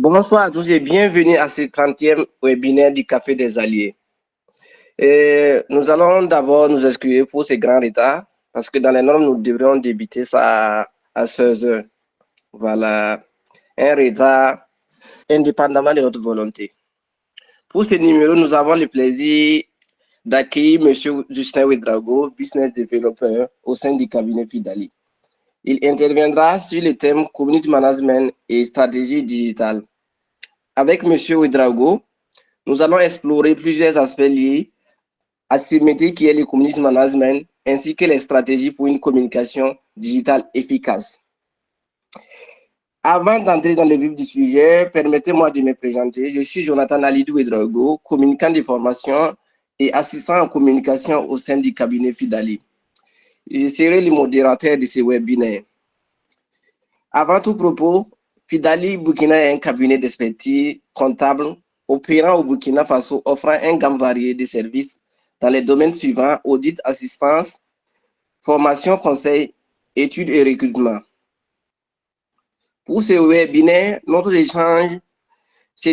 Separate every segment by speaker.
Speaker 1: Bonsoir à tous et bienvenue à ce 30e webinaire du Café des Alliés. Nous allons d'abord nous excuser pour ce grand retard parce que dans les normes, nous devrions débuter ça à 16 heures. Voilà, un retard indépendamment de notre volonté. Pour ce numéro, nous avons le plaisir d'accueillir M. Justin Ouedraogo, Business Developer au sein du cabinet Fidali. Il interviendra sur le thème Community Management et stratégie digitale. Avec M. Ouedraogo, nous allons explorer plusieurs aspects liés à ce métier qui est le community management ainsi que les stratégies pour une communication digitale efficace. Avant d'entrer dans le vif du sujet, permettez-moi de me présenter. Je suis Jonathan Alidou Ouedraogo, communicant de formation et assistant en communication au sein du cabinet Fidali. Je serai le modérateur de ce webinaire. Avant tout propos, Fidali Burkina est un cabinet d'expertise comptable opérant au Burkina Faso, offrant un gamme varié de services dans les domaines suivants: audit, assistance, formation, conseil, études et recrutement. Pour ce webinaire, notre échange se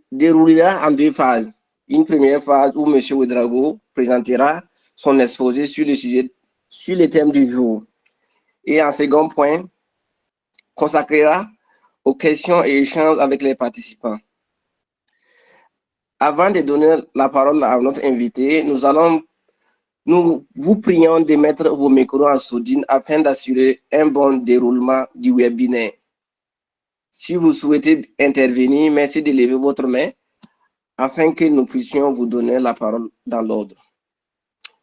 Speaker 1: déroulera en deux phases. Une première phase où M. Ouedraogo présentera son exposé sur le sujet, sur le thème du jour. Et en second point, consacrera aux questions et échanges avec les participants. Avant de donner la parole à notre invité, nous vous prions de mettre vos micros en sourdine afin d'assurer un bon déroulement du webinaire. Si vous souhaitez intervenir, merci de lever votre main afin que nous puissions vous donner la parole dans l'ordre.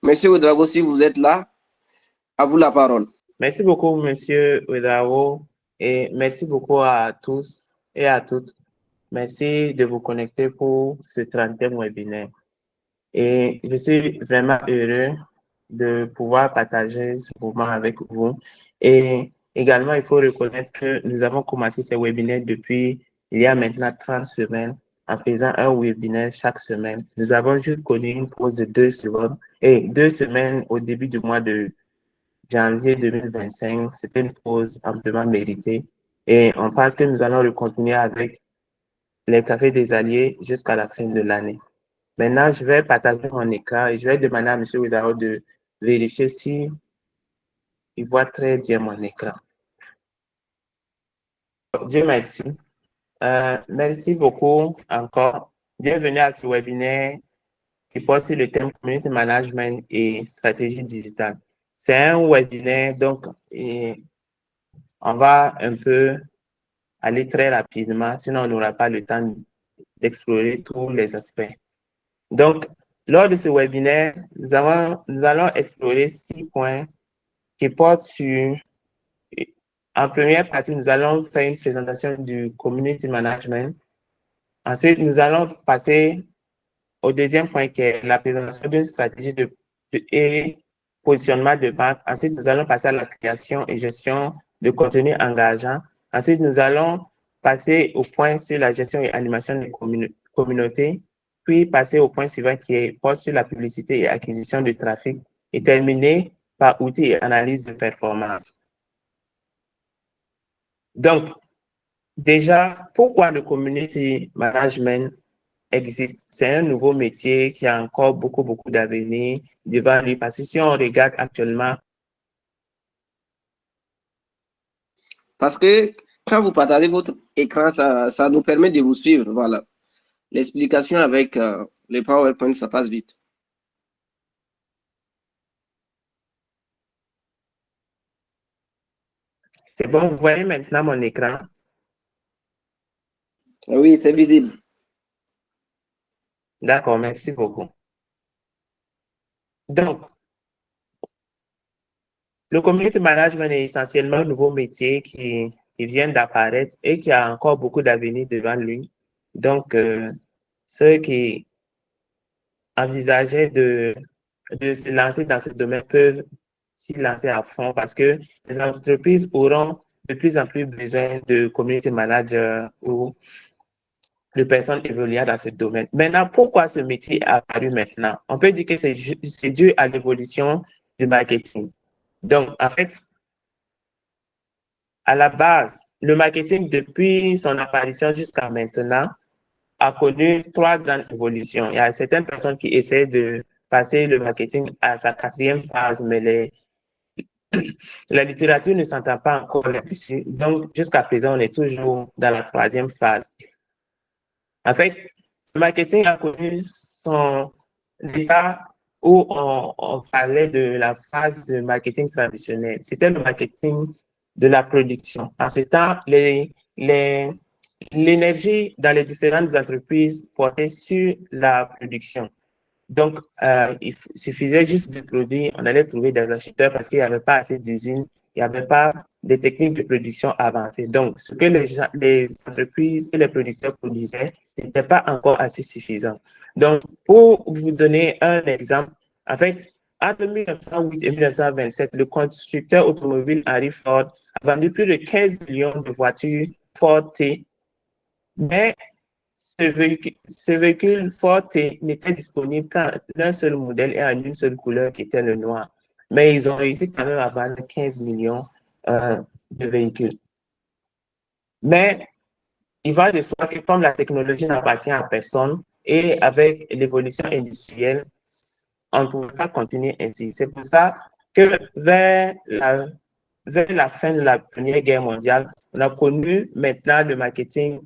Speaker 1: Monsieur Ouedraogo, si vous êtes là, à vous la parole.
Speaker 2: Merci beaucoup, Monsieur Ouedraogo, et merci beaucoup à tous et à toutes. Merci de vous connecter pour ce 30e webinaire. Et je suis vraiment heureux de pouvoir partager ce moment avec vous. Et également, il faut reconnaître que nous avons commencé ces webinaires depuis il y a maintenant 30 semaines en faisant un webinaire chaque semaine. Nous avons juste connu une pause de 2 semaines et 2 semaines au début du mois de janvier 2025. C'était une pause amplement méritée. Et on pense que nous allons le continuer avec les cafés des alliés jusqu'à la fin de l'année. Maintenant, je vais partager mon écran et je vais demander à M. Ouedraogo de vérifier si il voit très bien mon écran. Dieu merci. Merci beaucoup encore. Bienvenue à ce webinaire qui porte sur le thème Community Management et stratégie digitale. C'est un webinaire, donc on va un peu aller très rapidement, sinon on n'aura pas le temps d'explorer tous les aspects. Donc, lors de ce webinaire, nous allons explorer 6 points qui portent sur... En première partie, nous allons faire une présentation du community management. Ensuite, nous allons passer au deuxième point qui est la présentation d'une stratégie et positionnement de marque. Ensuite, nous allons passer à la création et gestion de contenu engageant. Ensuite, nous allons passer au point sur la gestion et animation des communautés, puis passer au point suivant qui est porte sur la publicité et acquisition de trafic et terminer par outils et analyse de performance. Donc, déjà, pourquoi le community management existe? C'est un nouveau métier qui a encore beaucoup d'avenir devant lui, parce que si on regarde actuellement...
Speaker 1: Parce que quand vous partagez votre écran, ça nous permet de vous suivre. Voilà. L'explication avec les PowerPoint, ça passe vite.
Speaker 2: C'est bon, vous voyez maintenant mon écran?
Speaker 1: Oui, c'est visible.
Speaker 2: D'accord, merci beaucoup. Donc, le community management est essentiellement un nouveau métier qui vient d'apparaître et qui a encore beaucoup d'avenir devant lui. Donc, ceux qui envisageaient de se lancer dans ce domaine peuvent s'y lancer à fond, parce que les entreprises auront de plus en plus besoin de community managers ou de personnes évoluant dans ce domaine. Maintenant, pourquoi ce métier est apparu maintenant? On peut dire que c'est dû à l'évolution du marketing. Donc, en fait, à la base, le marketing, depuis son apparition jusqu'à maintenant, a connu 3 grandes évolutions. Il y a certaines personnes qui essaient de passer le marketing à sa 4e phase, mais la littérature ne s'entend pas encore là-dessus. Donc, jusqu'à présent, on est toujours dans la 3e phase. En fait, le marketing a connu son état où on parlait de la phase de marketing traditionnel. C'était le marketing de la production. En ce temps, l'énergie dans les différentes entreprises portait sur la production. Donc, il suffisait juste de produire, on allait trouver des acheteurs parce qu'il n'y avait pas assez d'usines, il n'y avait pas de techniques de production avancées. Donc, ce que les entreprises et les producteurs produisaient n'était pas encore assez suffisant. Donc, pour vous donner un exemple, en fait, entre 1908 et 1927, le constructeur automobile Henry Ford a vendu plus de 15 millions de voitures Ford T, mais ce véhicule Ford T n'était disponible qu'en un seul modèle et en une seule couleur qui était le noir. Mais ils ont réussi quand même à vendre 15 millions de véhicules. Mais il va de soi que comme la technologie n'appartient à personne et avec l'évolution industrielle, on ne pouvait pas continuer ainsi. C'est pour ça que vers la fin de la Première Guerre mondiale, on a connu maintenant le marketing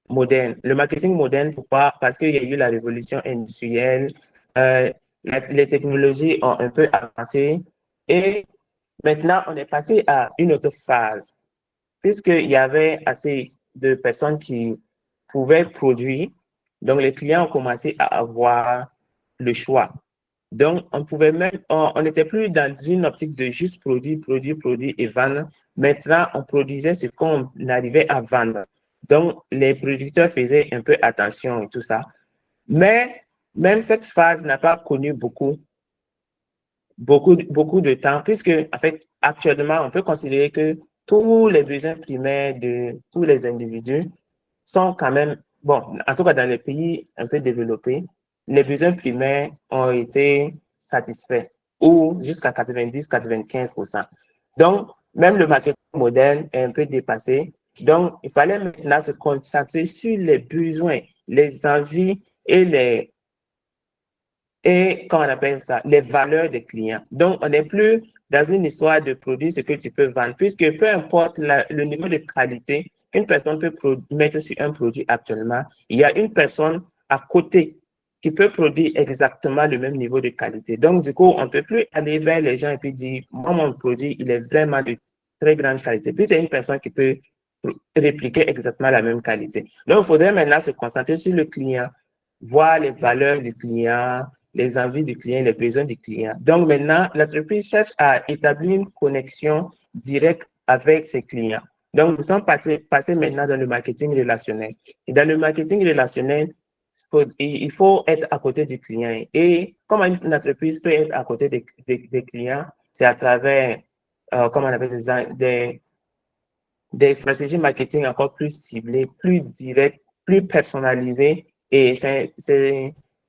Speaker 2: moderne. Le marketing moderne, pourquoi? Parce qu'il y a eu la révolution industrielle, les technologies ont un peu avancé et maintenant on est passé à une autre phase puisqu'il y avait assez de personnes qui pouvaient produire. Donc les clients ont commencé à avoir le choix. Donc on n'était plus dans une optique de juste produire, produire, produire et vendre. Maintenant, on produisait ce qu'on arrivait à vendre. Donc, les producteurs faisaient un peu attention et tout ça. Mais même cette phase n'a pas connu beaucoup de temps, puisque, en fait, actuellement, on peut considérer que tous les besoins primaires de tous les individus sont quand même, bon, en tout cas dans les pays un peu développés, les besoins primaires ont été satisfaits ou jusqu'à 90-95%. Donc, même le marketing moderne est un peu dépassé. Donc, il fallait maintenant se concentrer sur les besoins, les envies et comment on appelle ça, les valeurs des clients. Donc, on n'est plus dans une histoire de produire ce que tu peux vendre, puisque peu importe le niveau de qualité qu'une personne peut mettre sur un produit actuellement, il y a une personne à côté qui peut produire exactement le même niveau de qualité. Donc, du coup, on ne peut plus aller vers les gens et puis dire, moi, mon produit, il est vraiment de très grande qualité. Puis, c'est une personne qui peut répliquer exactement la même qualité. Donc, il faudrait maintenant se concentrer sur le client, voir les valeurs du client, les envies du client, les besoins du client. Donc maintenant, l'entreprise cherche à établir une connexion directe avec ses clients. Donc, nous sommes passés maintenant dans le marketing relationnel. Et dans le marketing relationnel, il faut être à côté du client. Et comment une entreprise peut être à côté des clients, c'est à travers, comment on appelle ça, des stratégies marketing encore plus ciblées, plus directes, plus personnalisées. Et c'est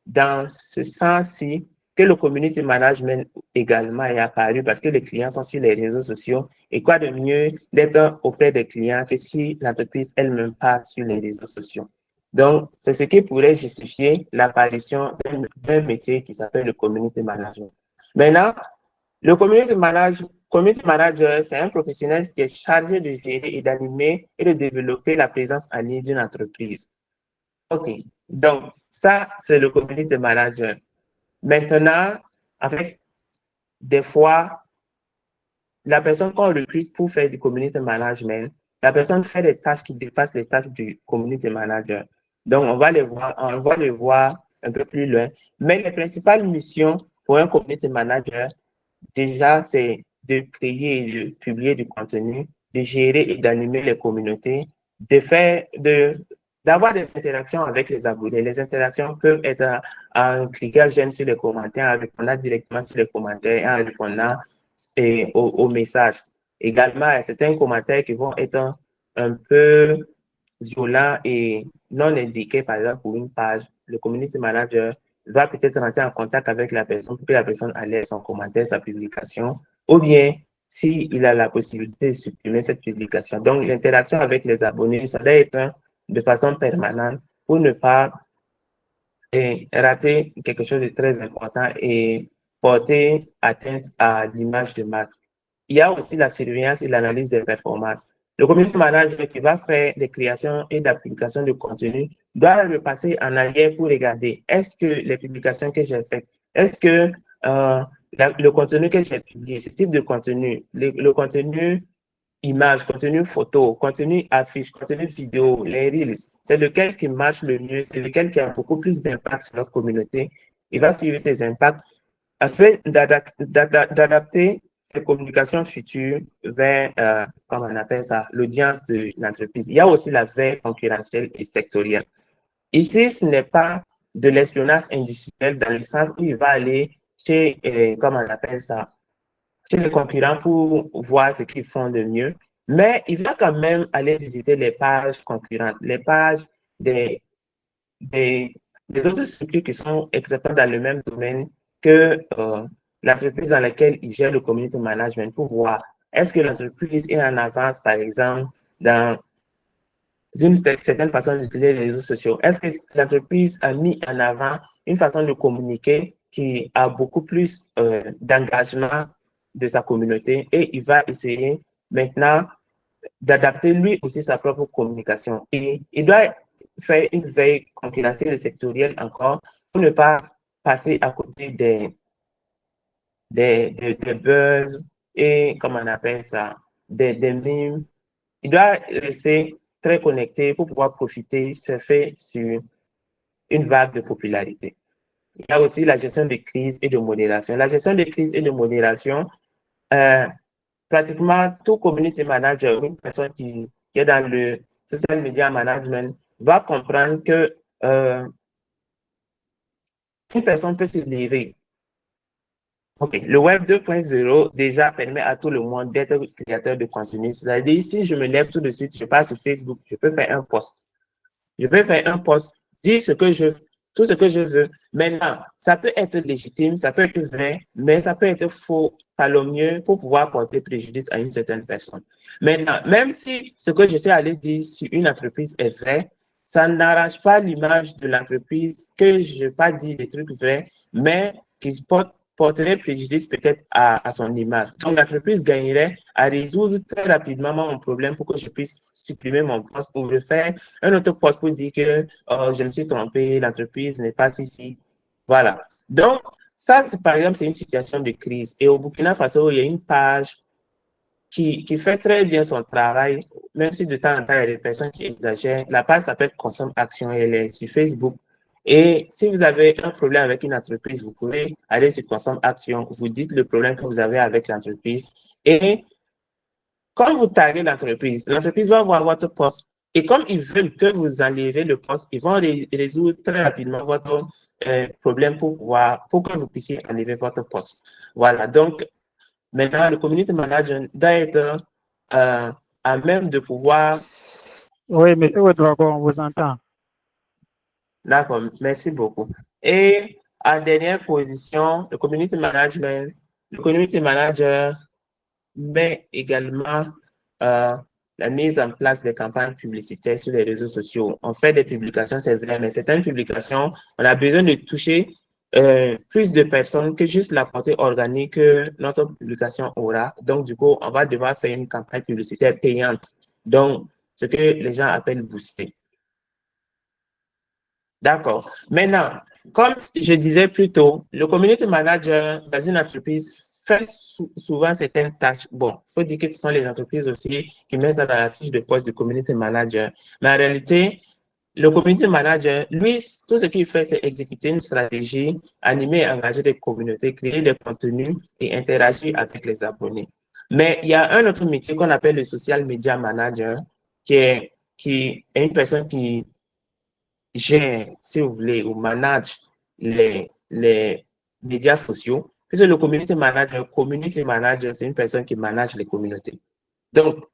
Speaker 2: dans ce sens-ci que le community management également est apparu parce que les clients sont sur les réseaux sociaux. Et quoi de mieux d'être auprès des clients que si l'entreprise elle-même passe sur les réseaux sociaux. Donc, c'est ce qui pourrait justifier l'apparition d'un métier qui s'appelle le community management. Maintenant, le community manager, c'est un professionnel qui est chargé de gérer et d'animer et de développer la présence en ligne d'une entreprise. OK. Donc, ça, c'est le community manager. Maintenant, en fait, des fois, la personne qu'on recrute pour faire du community management, la personne fait des tâches qui dépassent les tâches du community manager. Donc, on va les voir un peu plus loin. Mais les principales missions pour un community manager, déjà, c'est de créer et de publier du contenu, de gérer et d'animer les communautés, d'avoir des interactions avec les abonnés. Les interactions peuvent être en cliquant j'aime sur les commentaires, en répondant directement sur les commentaires, en répondant aux messages. Également, il y a certains commentaires qui vont être un peu violents et non indiqués, par exemple, pour une page. Le community manager va peut-être rentrer en contact avec la personne pour que la personne enlève son commentaire, sa publication, ou bien s'il a la possibilité de supprimer cette publication. Donc, l'interaction avec les abonnés, ça doit être de façon permanente pour ne pas rater quelque chose de très important et porter atteinte à l'image de marque. Il y a aussi la surveillance et l'analyse des performances. Le community manager qui va faire des créations et d'applications de contenu doit repasser en arrière pour regarder est-ce que les publications que j'ai faites, est-ce que le contenu que j'ai publié, ce type de contenu, le contenu image, contenu photo, contenu affiche, contenu vidéo, les reels, c'est lequel qui marche le mieux, c'est lequel qui a beaucoup plus d'impact sur notre communauté. Il va suivre ces impacts afin d'adapter ces communications futures vers, comment on appelle ça, l'audience de l'entreprise. Il y a aussi la veille concurrentielle et sectorielle. Ici, ce n'est pas de l'espionnage industriel dans le sens où il va aller chez, comment on appelle ça, chez les concurrents pour voir ce qu'ils font de mieux, mais il va quand même aller visiter les pages concurrentes, les pages des autres structures qui sont exactement dans le même domaine que l'entreprise dans laquelle il gère le community management pour voir est-ce que l'entreprise est en avance, par exemple, dans une certaine façon d'utiliser les réseaux sociaux. Est-ce que l'entreprise a mis en avant une façon de communiquer qui a beaucoup plus d'engagement de sa communauté et il va essayer maintenant d'adapter lui aussi sa propre communication. Et il doit faire une veille concurrentielle et sectorielle encore pour ne pas passer à côté des buzz et, comment on appelle ça, des memes. Il doit rester très connecté pour pouvoir profiter, surfer sur une vague de popularité. Il y a aussi la gestion des crises et de modération. La gestion des crises et de modération, pratiquement tout community manager, une personne qui est dans le social media management, va comprendre que une personne peut se lever. OK, le web 2.0 déjà permet à tout le monde d'être créateur de contenu. C'est-à-dire, si je me lève tout de suite, je passe sur Facebook, je peux faire un post. Je peux faire un post, dire tout ce que je veux. Maintenant, ça peut être légitime, ça peut être vrai, mais ça peut être faux, calomnieux pour pouvoir porter préjudice à une certaine personne. Maintenant, même si ce que je sais aller dire sur une entreprise est vrai, ça n'arrache pas l'image de l'entreprise que je n'ai pas dit des trucs vrais, mais qui porterait préjudice peut-être à son image. Donc, l'entreprise gagnerait à résoudre très rapidement mon problème pour que je puisse supprimer mon poste ou refaire un autre poste pour dire que je me suis trompé, l'entreprise n'est pas ici. Voilà. Donc, ça, par exemple, c'est une situation de crise. Et au Burkina Faso, il y a une page qui fait très bien son travail, même si de temps en temps, il y a des personnes qui exagèrent. La page s'appelle Consomme Action, elle est sur Facebook. Et si vous avez un problème avec une entreprise, vous pouvez aller sur Consomme Action, vous dites le problème que vous avez avec l'entreprise. Et quand vous taguez l'entreprise va voir votre poste. Et comme ils veulent que vous enlevez le poste, ils vont résoudre très rapidement votre problème pour que vous puissiez enlever votre poste. Voilà. Donc, maintenant, le community manager doit être à même de pouvoir.
Speaker 3: Oui, M. Ouedraogo, on vous entend.
Speaker 2: D'accord, merci beaucoup. Et en dernière position, le community manager met également la mise en place des campagnes publicitaires sur les réseaux sociaux. On fait des publications, c'est vrai, mais certaines publications, on a besoin de toucher plus de personnes que juste la portée organique que notre publication aura. Donc, du coup, on va devoir faire une campagne publicitaire payante. Donc, ce que les gens appellent booster. D'accord. Maintenant, comme je disais plus tôt, le community manager dans une entreprise fait souvent certaines tâches. Bon, il faut dire que ce sont les entreprises aussi qui mettent ça dans la fiche de poste du community manager. Mais en réalité, le community manager, lui, tout ce qu'il fait, c'est exécuter une stratégie, animer et engager des communautés, créer des contenus et interagir avec les abonnés. Mais il y a un autre métier qu'on appelle le social media manager, qui est une personne qui gère, si vous voulez, ou manage les médias sociaux. Puisque le community manager, c'est une personne qui manage les communautés. Donc,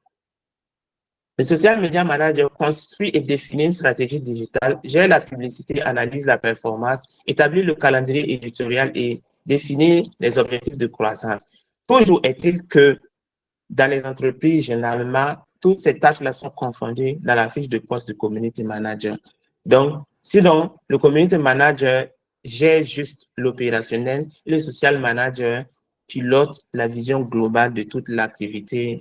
Speaker 2: le social media manager construit et définit une stratégie digitale, gère la publicité, analyse la performance, établit le calendrier éditorial et définit les objectifs de croissance. Toujours est-il que dans les entreprises, généralement, toutes ces tâches-là sont confondues dans la fiche de poste du community manager. Donc, sinon, le community manager gère juste l'opérationnel et le social manager pilote la vision globale de toute l'activité.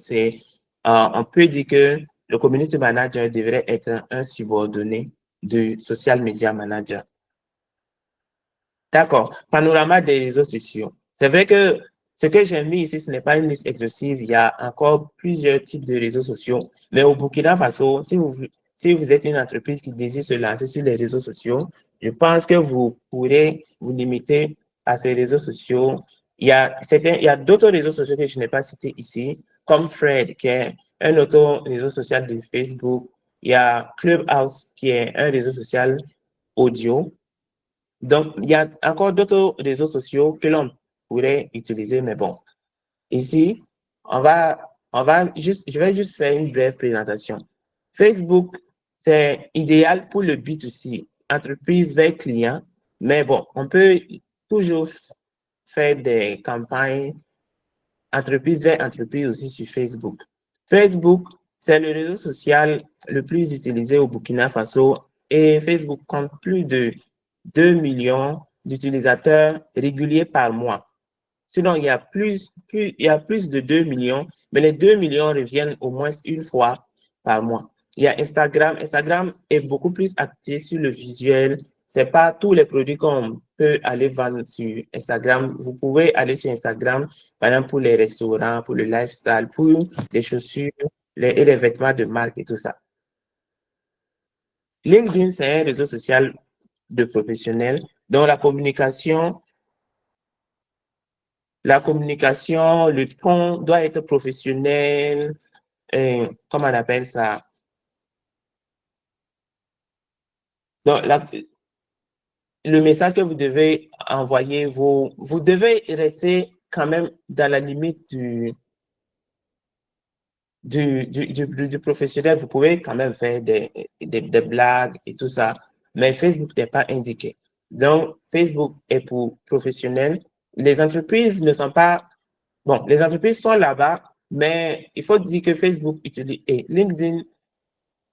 Speaker 2: On peut dire que le community manager devrait être un subordonné du social media manager. D'accord. Panorama des réseaux sociaux. C'est vrai que ce que j'ai mis ici, ce n'est pas une liste exhaustive. Il y a encore plusieurs types de réseaux sociaux. Mais au Burkina Faso, si vous êtes une entreprise qui désire se lancer sur les réseaux sociaux, je pense que vous pourrez vous limiter à ces réseaux sociaux. Il y a d'autres réseaux sociaux que je n'ai pas cités ici, comme Thread, qui est un autre réseau social de Facebook. Il y a Clubhouse, qui est un réseau social audio. Donc, il y a encore d'autres réseaux sociaux que l'on pourrait utiliser, mais bon. Ici, je vais juste faire une brève présentation. Facebook, c'est idéal pour le B2C, entreprise vers client, mais bon, on peut toujours faire des campagnes entreprise vers entreprise aussi sur Facebook. Facebook, c'est le réseau social le plus utilisé au Burkina Faso et Facebook compte plus de 2 millions d'utilisateurs réguliers par mois. Sinon, il y a plus de 2 millions, mais les 2 millions reviennent au moins une fois par mois. Il y a Instagram. Instagram est beaucoup plus axé sur le visuel. C'est pas tous les produits qu'on peut aller vendre sur Instagram. Vous pouvez aller sur Instagram, par exemple, pour les restaurants, pour le lifestyle, pour les chaussures et les vêtements de marque et tout ça. LinkedIn, c'est un réseau social de professionnels dont la communication, le ton doit être professionnel, comment on appelle ça? Donc, le message que vous devez envoyer, vous devez rester quand même dans la limite du professionnel. Vous pouvez quand même faire des blagues et tout ça, mais Facebook n'est pas indiqué. Donc, Facebook est pour professionnels. Les entreprises ne sont pas... Bon, les entreprises sont là-bas, mais il faut dire que Facebook utilise et LinkedIn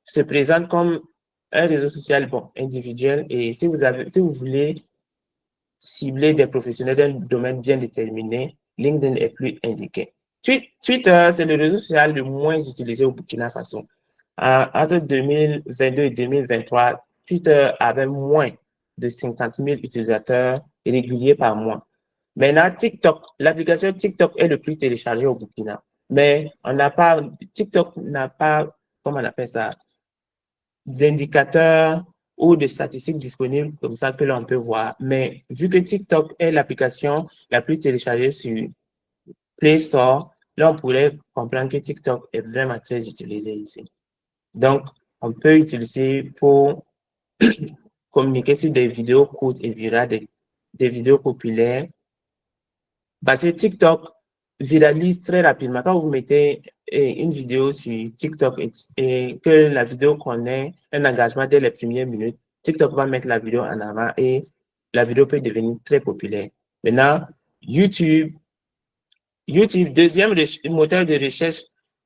Speaker 2: se présente comme un réseau social bon, individuel. Et si vous voulez cibler des professionnels d'un domaine bien déterminé, LinkedIn est plus indiqué. Twitter, c'est le réseau social le moins utilisé au Burkina Faso. Entre 2022 et 2023, Twitter avait moins de 50 000 utilisateurs réguliers par mois. Maintenant, TikTok, l'application TikTok est le plus téléchargé au Burkina. Mais TikTok n'a pas, comment on appelle ça, d'indicateurs ou de statistiques disponibles comme ça que l'on peut voir. Mais vu que TikTok est l'application la plus téléchargée sur Play Store, là, on pourrait comprendre que TikTok est vraiment très utilisé ici. Donc, on peut utiliser pour communiquer sur des vidéos courtes et virales, des vidéos populaires. Parce que TikTok viralise très rapidement. Quand vous mettez une vidéo sur TikTok et que la vidéo connaît un engagement dès les premières minutes, TikTok va mettre la vidéo en avant et la vidéo peut devenir très populaire. Maintenant, YouTube, deuxième moteur de recherche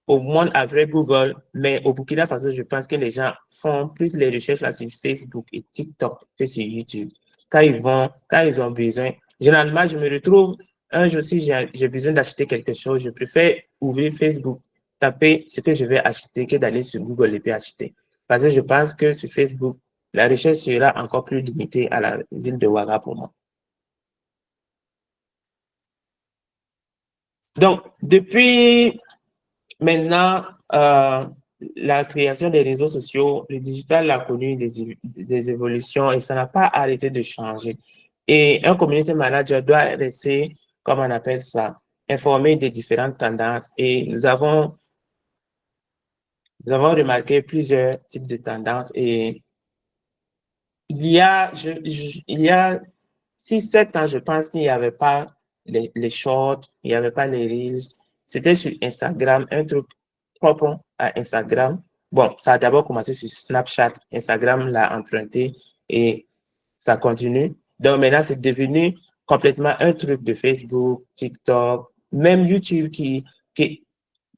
Speaker 2: au monde après Google, mais au Burkina Faso, je pense que les gens font plus les recherches là sur Facebook et TikTok que sur YouTube. Quand ils ont besoin, généralement, je me retrouve un jour si j'ai besoin d'acheter quelque chose, je préfère ouvrir Facebook, taper ce que je vais acheter que d'aller sur Google et puis acheter. Parce que je pense que sur Facebook, la recherche sera encore plus limitée à la ville de Ouaga pour moi. Donc, depuis maintenant, la création des réseaux sociaux, le digital a connu des évolutions et ça n'a pas arrêté de changer. Et un community manager doit rester, comme on appelle ça, informé des différentes tendances. Et nous avons remarqué plusieurs types de tendances. Et il y a 6-7 ans, je pense qu'il n'y avait pas les shorts, il n'y avait pas les reels. C'était sur Instagram, un truc propre à Instagram. Bon, ça a d'abord commencé sur Snapchat. Instagram l'a emprunté et ça continue. Donc maintenant, c'est devenu complètement un truc de Facebook, TikTok, même YouTube qui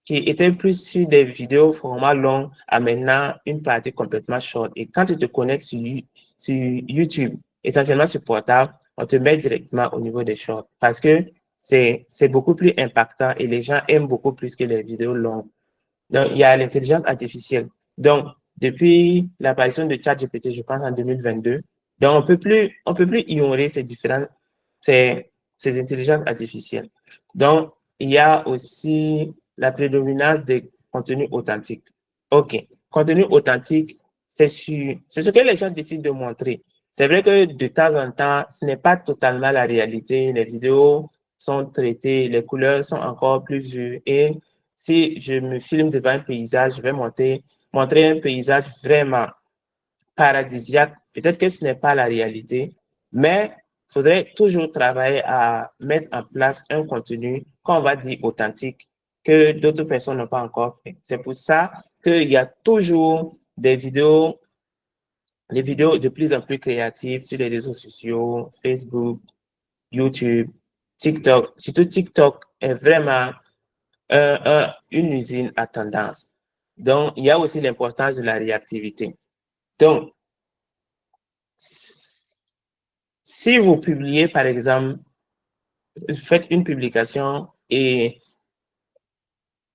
Speaker 2: qui était plus sur des vidéos format long à maintenant une partie complètement short. Et quand tu te connectes sur YouTube, essentiellement sur portable, on te met directement au niveau des shorts parce que c'est beaucoup plus impactant et les gens aiment beaucoup plus que les vidéos longues. Donc, il y a l'intelligence artificielle. Donc, depuis l'apparition de ChatGPT, je pense en 2022, donc on peut plus ignorer ces intelligences artificielles. Donc, il y a aussi la prédominance des contenus authentiques. OK. Contenu authentique, c'est ce que les gens décident de montrer. C'est vrai que de temps en temps, ce n'est pas totalement la réalité. Les vidéos sont traitées, les couleurs sont encore plus vues. Et si je me filme devant un paysage, je vais montrer un paysage vraiment paradisiaque. Peut-être que ce n'est pas la réalité, mais il faudrait toujours travailler à mettre en place un contenu qu'on va dire authentique, que d'autres personnes n'ont pas encore fait. C'est pour ça qu'il y a toujours des vidéos de plus en plus créatives sur les réseaux sociaux, Facebook, YouTube, TikTok. Surtout TikTok est vraiment une usine à tendance. Donc, il y a aussi l'importance de la réactivité. Donc, si vous publiez, par exemple, faites une publication et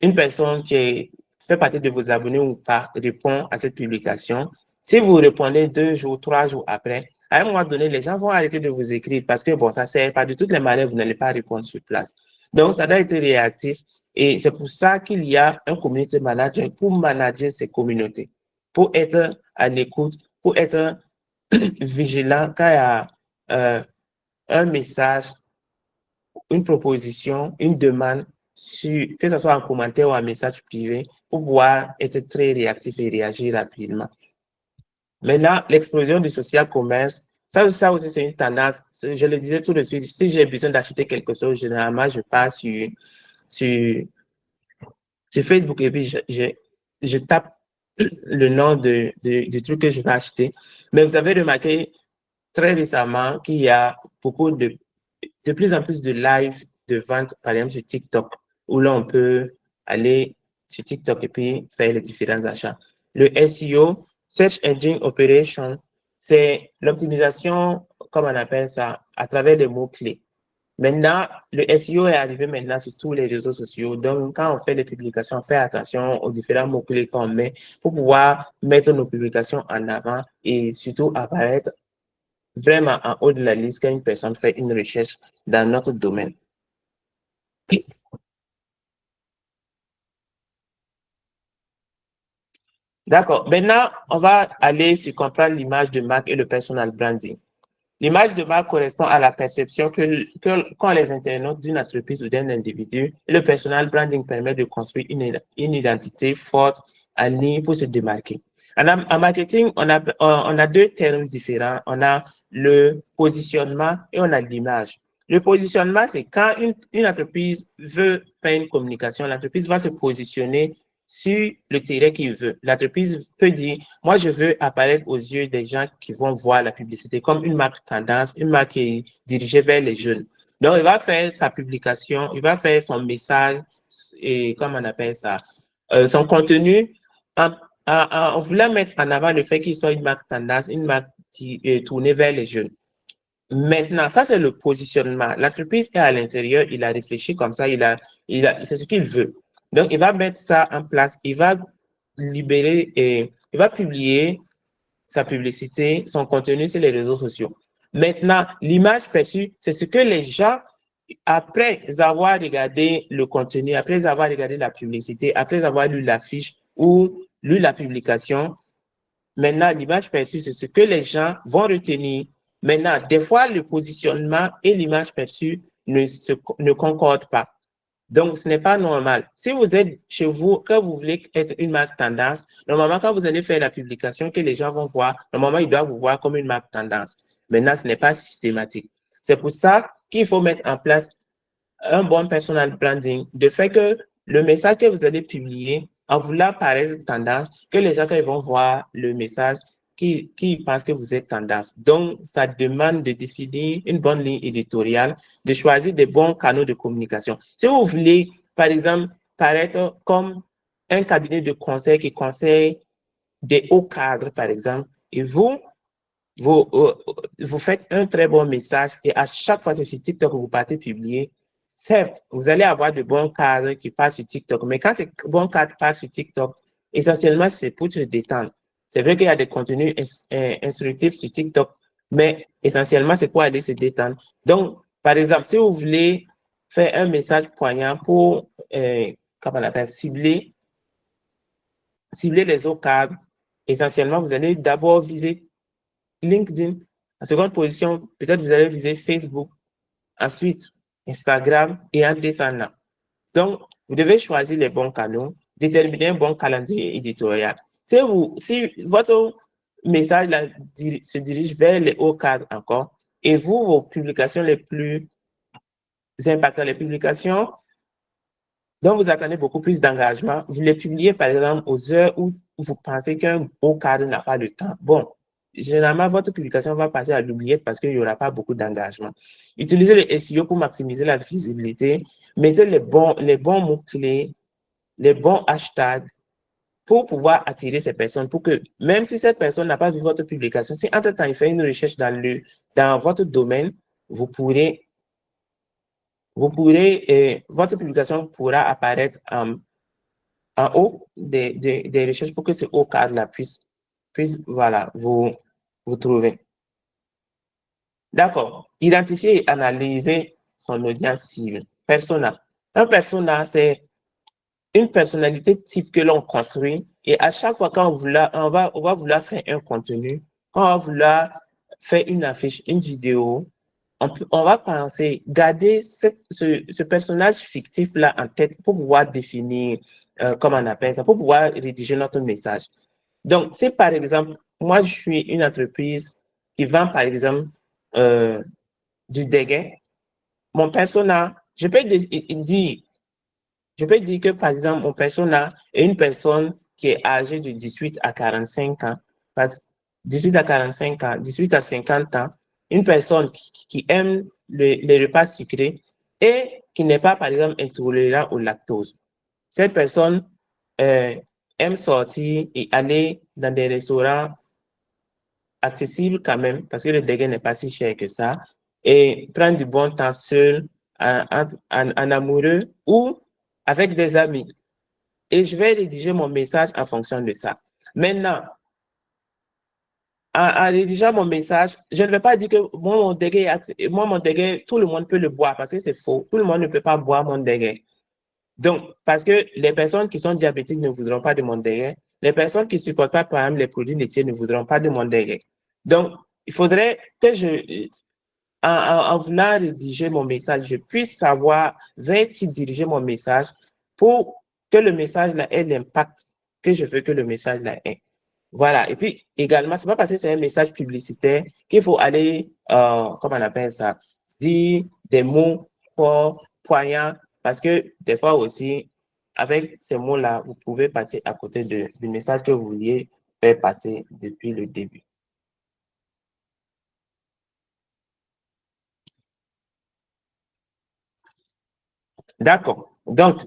Speaker 2: une personne qui fait partie de vos abonnés ou pas répond à cette publication, si vous répondez 2 jours, 3 jours après, à un moment donné, les gens vont arrêter de vous écrire parce que, bon, ça ne sert pas. De toutes les manières, vous n'allez pas répondre sur place. Donc, ça doit être réactif. Et c'est pour ça qu'il y a un community manager pour manager ces communautés, pour être à l'écoute, pour être vigilant quand il y a un message, une proposition, une demande, que ce soit en commentaire ou en message privé, pour pouvoir être très réactif et réagir rapidement. Maintenant, l'explosion du social commerce, ça aussi, c'est une tendance. Je le disais tout de suite, si j'ai besoin d'acheter quelque chose, généralement, je passe sur Facebook et puis je tape le nom du truc que je vais acheter. Mais vous avez remarqué très récemment qu'il y a beaucoup de plus en plus de live de vente, par exemple sur TikTok, où l'on peut aller sur TikTok et puis faire les différents achats. Le SEO, Search Engine Operation, c'est l'optimisation, comme on appelle ça, à travers les mots-clés. Maintenant, le SEO est arrivé maintenant sur tous les réseaux sociaux. Donc, quand on fait les publications, on fait attention aux différents mots-clés qu'on met pour pouvoir mettre nos publications en avant et surtout apparaître vraiment en haut de la liste quand une personne fait une recherche dans notre domaine. D'accord. Maintenant, on va aller sur comprendre l'image de marque et le personal branding. L'image de marque correspond à la perception qu'ont les internautes d'une entreprise ou d'un individu. Et le personal branding permet de construire une identité forte en ligne pour se démarquer. En marketing, on a 2 termes différents. On a le positionnement et on a l'image. Le positionnement, c'est quand une entreprise veut faire une communication, l'entreprise va se positionner sur le terrain qu'il veut. L'entreprise peut dire, moi, je veux apparaître aux yeux des gens qui vont voir la publicité comme une marque tendance, une marque qui est dirigée vers les jeunes. Donc, il va faire sa publication, il va faire son message, et comment on appelle ça, son contenu, en voulant mettre en avant le fait qu'il soit une marque tendance, une marque qui est tournée vers les jeunes. Maintenant, ça, c'est le positionnement. L'entreprise est à l'intérieur, il a réfléchi comme ça, c'est ce qu'il veut. Donc, il va mettre ça en place, il va libérer et il va publier sa publicité, son contenu sur les réseaux sociaux. Maintenant, l'image perçue, c'est ce que les gens, après avoir regardé le contenu, après avoir regardé la publicité, après avoir lu l'affiche ou lu la publication, maintenant, l'image perçue, c'est ce que les gens vont retenir. Maintenant, des fois, le positionnement et l'image perçue ne concordent pas. Donc, ce n'est pas normal. Si vous êtes chez vous, que vous voulez être une marque tendance, normalement, quand vous allez faire la publication que les gens vont voir, normalement, ils doivent vous voir comme une marque tendance. Maintenant, ce n'est pas systématique. C'est pour ça qu'il faut mettre en place un bon personal branding, de fait que le message que vous allez publier, en voulant paraître tendance, que les gens, quand ils vont voir le message, qui pensent que vous êtes tendance. Donc, ça demande de définir une bonne ligne éditoriale, de choisir des bons canaux de communication. Si vous voulez, par exemple, paraître comme un cabinet de conseil qui conseille des hauts cadres, par exemple, et vous faites un très bon message et à chaque fois que sur TikTok, vous partez publier, certes, vous allez avoir de bons cadres qui passent sur TikTok, mais quand ces bons cadres passent sur TikTok, essentiellement, c'est pour se détendre. C'est vrai qu'il y a des contenus instructifs sur TikTok, mais essentiellement, c'est pour aller se détendre. Donc, par exemple, si vous voulez faire un message poignant pour, comment on appelle, cibler les autres cadres, essentiellement, vous allez d'abord viser LinkedIn. En seconde position, peut-être vous allez viser Facebook, ensuite Instagram et en descendant. Donc, vous devez choisir les bons canaux, déterminer un bon calendrier éditorial. Si votre message là, se dirige vers les hauts cadres encore, et vos publications les plus impactantes, les publications dont vous attendez beaucoup plus d'engagement, vous les publiez par exemple aux heures où vous pensez qu'un haut cadre n'a pas le temps. Bon, généralement, votre publication va passer à l'oubliette parce qu'il n'y aura pas beaucoup d'engagement. Utilisez le SEO pour maximiser la visibilité. Mettez les bons mots-clés, les bons hashtags pour pouvoir attirer ces personnes, pour que même si cette personne n'a pas vu votre publication, si entre-temps il fait une recherche dans votre domaine, votre publication pourra apparaître en haut des recherches pour que ce haut cadre-là puisse voilà, vous trouver. D'accord. Identifier et analyser son audience cible. Persona. Un persona, c'est une personnalité type que l'on construit et à chaque fois quand on va vouloir faire un contenu, quand on va vouloir faire une affiche, une vidéo, on va penser, garder ce personnage fictif-là en tête pour pouvoir définir, comment on appelle ça, pour pouvoir rédiger notre message. Donc, si par exemple, moi, je suis une entreprise qui vend, par exemple, du déguet, mon persona, je peux dire que, par exemple, mon persona est une personne qui est âgée de 18 à 45 ans, 18 à 45 ans, 18 à 50 ans, une personne qui aime les repas sucrés et qui n'est pas, par exemple, intolérant au lactose. Cette personne aime sortir et aller dans des restaurants accessibles quand même, parce que le déguet n'est pas si cher que ça, et prendre du bon temps seul, en amoureux ou avec des amis. Et je vais rédiger mon message en fonction de ça. Maintenant, en rédigeant mon message, je ne vais pas dire que mon déguet, tout le monde peut le boire parce que c'est faux. Tout le monde ne peut pas boire mon déguet. Donc, parce que les personnes qui sont diabétiques ne voudront pas de mon déguet. Les personnes qui ne supportent pas, par exemple, les produits laitiers ne voudront pas de mon déguet. Donc, il faudrait que en voulant rédiger mon message, je puisse savoir vers qui diriger mon message pour que le message là ait l'impact que je veux que le message là ait. Voilà. Et puis, également, c'est pas parce que c'est un message publicitaire qu'il faut aller, comment on appelle ça, dire des mots forts, poignants, parce que des fois aussi, avec ces mots-là, vous pouvez passer à côté du message que vous vouliez faire passer depuis le début. D'accord. Donc,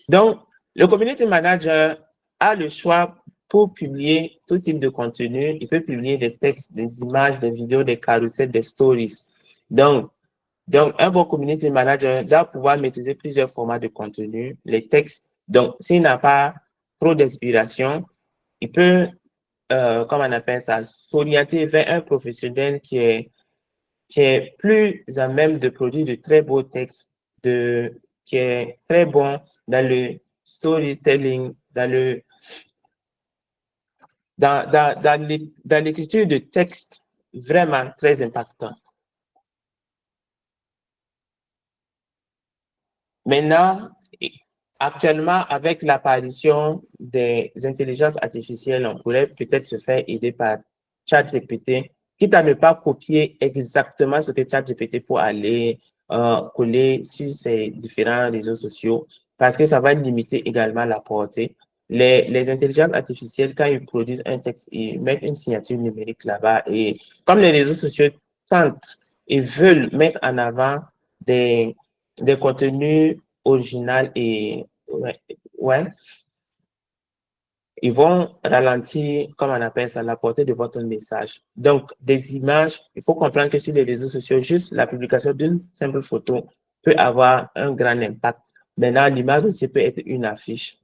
Speaker 2: le community manager a le choix pour publier tout type de contenu. Il peut publier des textes, des images, des vidéos, des carousels, des stories. Donc un bon community manager doit pouvoir maîtriser plusieurs formats de contenu, les textes. Donc, s'il n'a pas trop d'inspiration, il peut, comment on appelle ça, s'orienter vers un professionnel qui est plus à même de produire de très beaux textes, qui est très bon dans le storytelling, dans l'écriture de textes vraiment très impactants. Maintenant, actuellement, avec l'apparition des intelligences artificielles, on pourrait peut-être se faire aider par ChatGPT, quitte à ne pas copier exactement ce que ChatGPT pour aller coller sur ces différents réseaux sociaux, parce que ça va limiter également la portée. les intelligences artificielles, quand ils produisent un texte, ils mettent une signature numérique là-bas. Et comme les réseaux sociaux tentent et veulent mettre en avant des contenus originaux et ouais, ils vont ralentir, comme on appelle ça, la portée de votre message. Donc, des images, il faut comprendre que sur les réseaux sociaux, juste la publication d'une simple photo peut avoir un grand impact. Maintenant, l'image aussi peut être une affiche.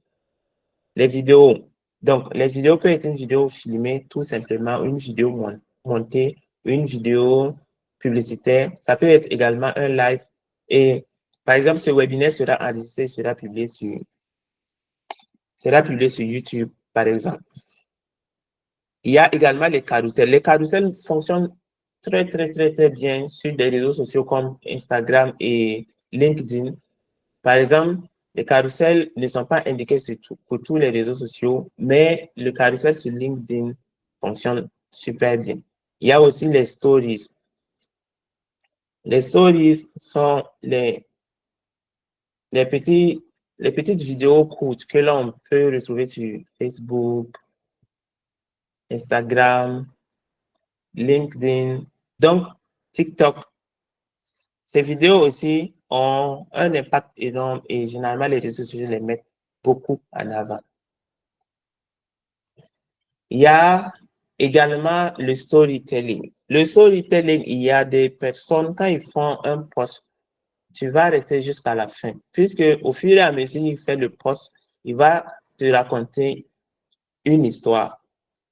Speaker 2: Les vidéos. Donc, les vidéos peuvent être une vidéo filmée, tout simplement, une vidéo montée, une vidéo publicitaire. Ça peut être également un live. Et, par exemple, ce webinaire sera enregistré, sera publié sur YouTube, par exemple. Il y a également les carousels. Les carousels fonctionnent très, très, très, très bien sur des réseaux sociaux comme Instagram et LinkedIn. Par exemple, les carousels ne sont pas indiqués pour tous les réseaux sociaux, mais le carrousel sur LinkedIn fonctionne super bien. Il y a aussi les stories. Les stories sont les petites vidéos courtes que l'on peut retrouver sur Facebook, Instagram, LinkedIn, donc TikTok. Ces vidéos aussi ont un impact énorme et généralement les réseaux sociaux les mettent beaucoup en avant. Il y a également le storytelling. Le storytelling, il y a des personnes, quand ils font un post, tu vas rester jusqu'à la fin, puisque au fur et à mesure qu'il fait le post, il va te raconter une histoire.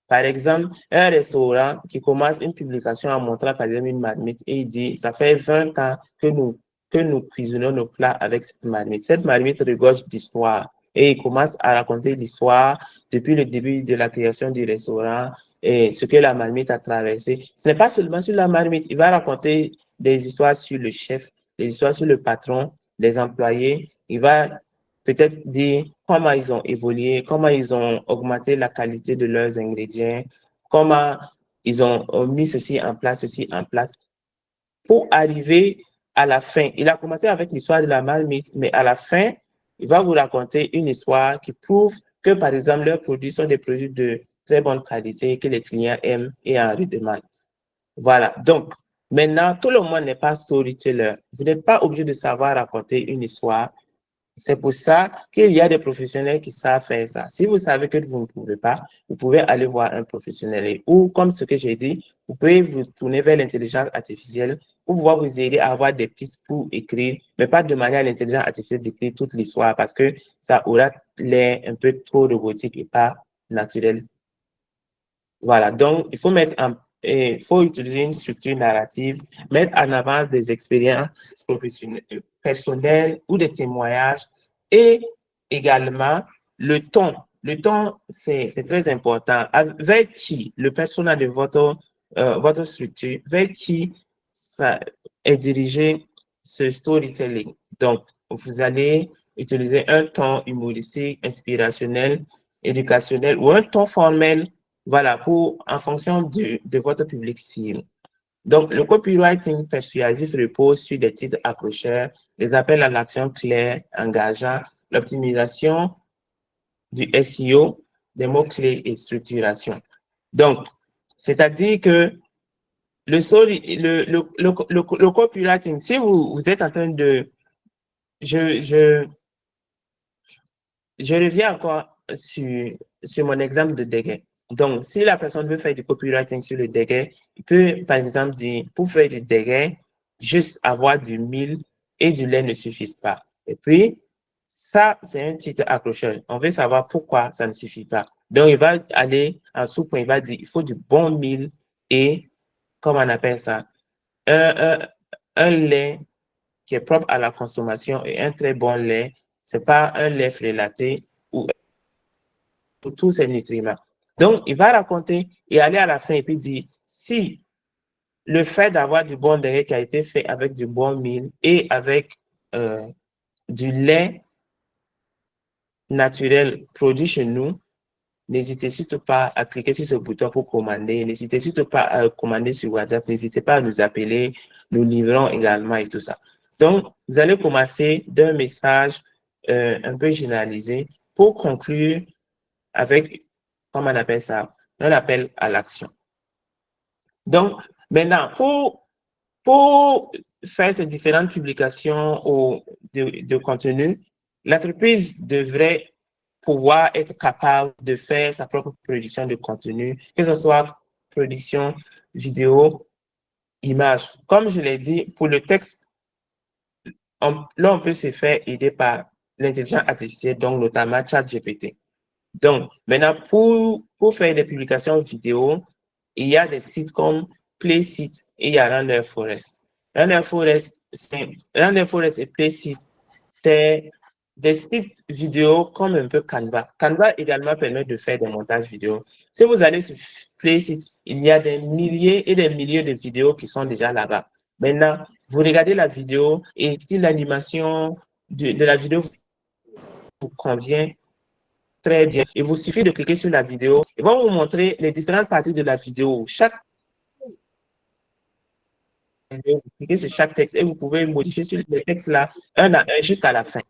Speaker 2: Par exemple, un restaurant qui commence une publication en montrant par exemple une marmite et il dit, ça fait 20 ans que nous cuisinons nos plats avec cette marmite. Cette marmite regorge d'histoire et il commence à raconter l'histoire depuis le début de la création du restaurant et ce que la marmite a traversé. Ce n'est pas seulement sur la marmite, il va raconter des histoires sur le chef, des histoires sur le patron, les employés. Il va peut-être dire comment ils ont évolué, comment ils ont augmenté la qualité de leurs ingrédients, comment ils ont mis ceci en place, pour arriver à la fin. Il a commencé avec l'histoire de la marmite, mais à la fin, il va vous raconter une histoire qui prouve que, par exemple, leurs produits sont des produits de très bonne qualité, que les clients aiment et en redemandent. Voilà. Donc, maintenant, tout le monde n'est pas storyteller. Vous n'êtes pas obligé de savoir raconter une histoire. C'est pour ça qu'il y a des professionnels qui savent faire ça. Si vous savez que vous ne pouvez pas, vous pouvez aller voir un professionnel. Ou, comme ce que j'ai dit, vous pouvez vous tourner vers l'intelligence artificielle pour pouvoir vous aider à avoir des pistes pour écrire, mais pas demander à l'intelligence artificielle d'écrire toute l'histoire parce que ça aura l'air un peu trop robotique et pas naturel. Voilà, donc il faut utiliser une structure narrative, mettre en avant des expériences personnelles ou des témoignages et également le ton. Le ton, c'est très important. Vers qui le personnage de votre structure, vers qui ça est dirigé ce storytelling. Donc, vous allez utiliser un ton humoristique, inspirationnel, éducationnel ou un ton formel. Voilà, en fonction de votre public cible. Donc, le copywriting persuasif repose sur des titres accrocheurs, des appels à l'action clairs, engageants, l'optimisation du SEO, des mots-clés et structuration. Donc, c'est-à-dire que le copywriting, si vous êtes en train de... Je reviens encore sur mon exemple de Deguet. Donc, si la personne veut faire du copywriting sur le Deguet, il peut, par exemple, dire, pour faire du Deguet, juste avoir du mil et du lait ne suffisent pas. Et puis, ça, c'est un titre accrocheur. On veut savoir pourquoi ça ne suffit pas. Donc, il va aller en sous-point, il va dire, il faut du bon mil et, comment on appelle ça, un lait qui est propre à la consommation et un très bon lait. Ce n'est pas un lait frélaté ou pour tous ces nutriments. Donc, il va raconter et aller à la fin et puis dire, si le fait d'avoir du bon lait qui a été fait avec du bon mil et avec du lait naturel produit chez nous, n'hésitez surtout pas à cliquer sur ce bouton pour commander. N'hésitez surtout pas à commander sur WhatsApp. N'hésitez pas à nous appeler. Nous livrons également et tout ça. Donc, vous allez commencer d'un message un peu généralisé pour conclure avec, comment on appelle ça, un appel à l'action. Donc, maintenant, pour faire ces différentes publications de contenu, l'entreprise devrait pouvoir être capable de faire sa propre production de contenu, que ce soit production vidéo, image. Comme je l'ai dit, pour le texte, là, on peut se faire aider par l'intelligence artificielle, donc notamment ChatGPT. Donc, maintenant, pour faire des publications vidéo, il y a des sites comme Playsit et il y a Render Forest. Render Forest et Playsit, c'est des sites vidéo comme un peu Canva. Canva également permet de faire des montages vidéo. Si vous allez sur Playsit, il y a des milliers et des milliers de vidéos qui sont déjà là-bas. Maintenant, vous regardez la vidéo et si l'animation de la vidéo vous convient, très bien. Il vous suffit de cliquer sur la vidéo. Ils vont vous montrer les différentes parties de la vidéo. Chaque vidéo, vous cliquez sur chaque texte et vous pouvez modifier sur le texte là, un à un jusqu'à la fin.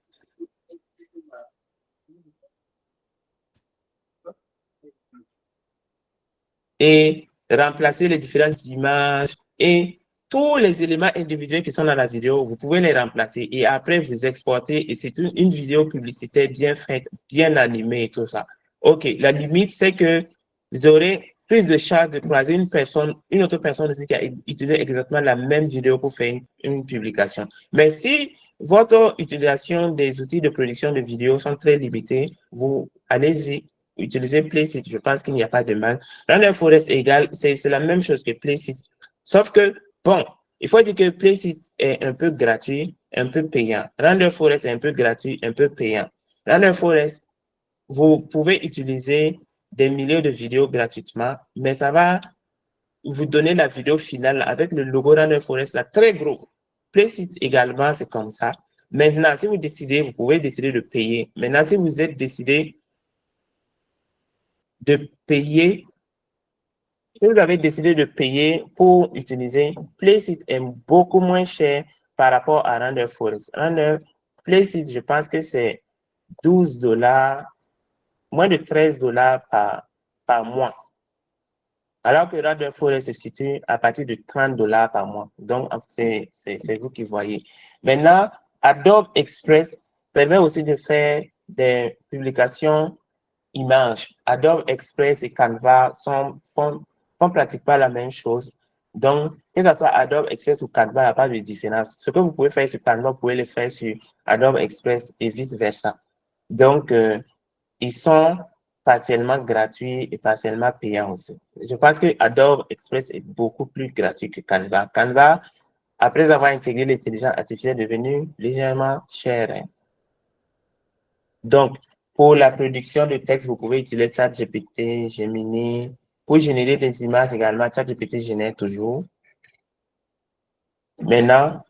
Speaker 2: Et remplacer les différentes images et tous les éléments individuels qui sont dans la vidéo, vous pouvez les remplacer et après vous exporter et c'est une vidéo publicitaire bien faite, bien animée et tout ça. OK, la limite, c'est que vous aurez plus de chances de croiser une autre personne aussi qui a utilisé exactement la même vidéo pour faire une publication. Mais si votre utilisation des outils de production de vidéos sont très limitées, vous allez-y, utilisez Playsit, je pense qu'il n'y a pas de mal. Render Forest égal, c'est la même chose que Playsit. Sauf que, bon, il faut dire que Playsit est un peu gratuit, un peu payant. Render Forest est un peu gratuit, un peu payant. Render Forest, vous pouvez utiliser des milliers de vidéos gratuitement, mais ça va vous donner la vidéo finale avec le logo Render Forest là, très gros. Playsit également, c'est comme ça. Maintenant, si vous décidez, vous pouvez décider de payer. Maintenant, si vous êtes décidé de payer, si vous avez décidé de payer pour utiliser, Playsit est beaucoup moins cher par rapport à Render Forest. Playsit, je pense que c'est 12 $, moins de 13 $ par mois. Alors que Render Forest se situe à partir de 30 $ par mois. Donc, c'est vous qui voyez. Maintenant, Adobe Express permet aussi de faire des publications images. Adobe Express et Canva font pratiquement la même chose. Donc, que ce soit Adobe Express ou Canva, il n'y a pas de différence. Ce que vous pouvez faire sur Canva, vous pouvez le faire sur Adobe Express et vice-versa. Donc, ils sont partiellement gratuits et partiellement payants aussi. Je pense que Adobe Express est beaucoup plus gratuit que Canva. Canva, après avoir intégré l'intelligence artificielle, est devenu légèrement cher. Hein. Donc, pour la production de texte, vous pouvez utiliser ChatGPT, Gemini. Pour générer des images également, ChatGPT génère toujours. Maintenant,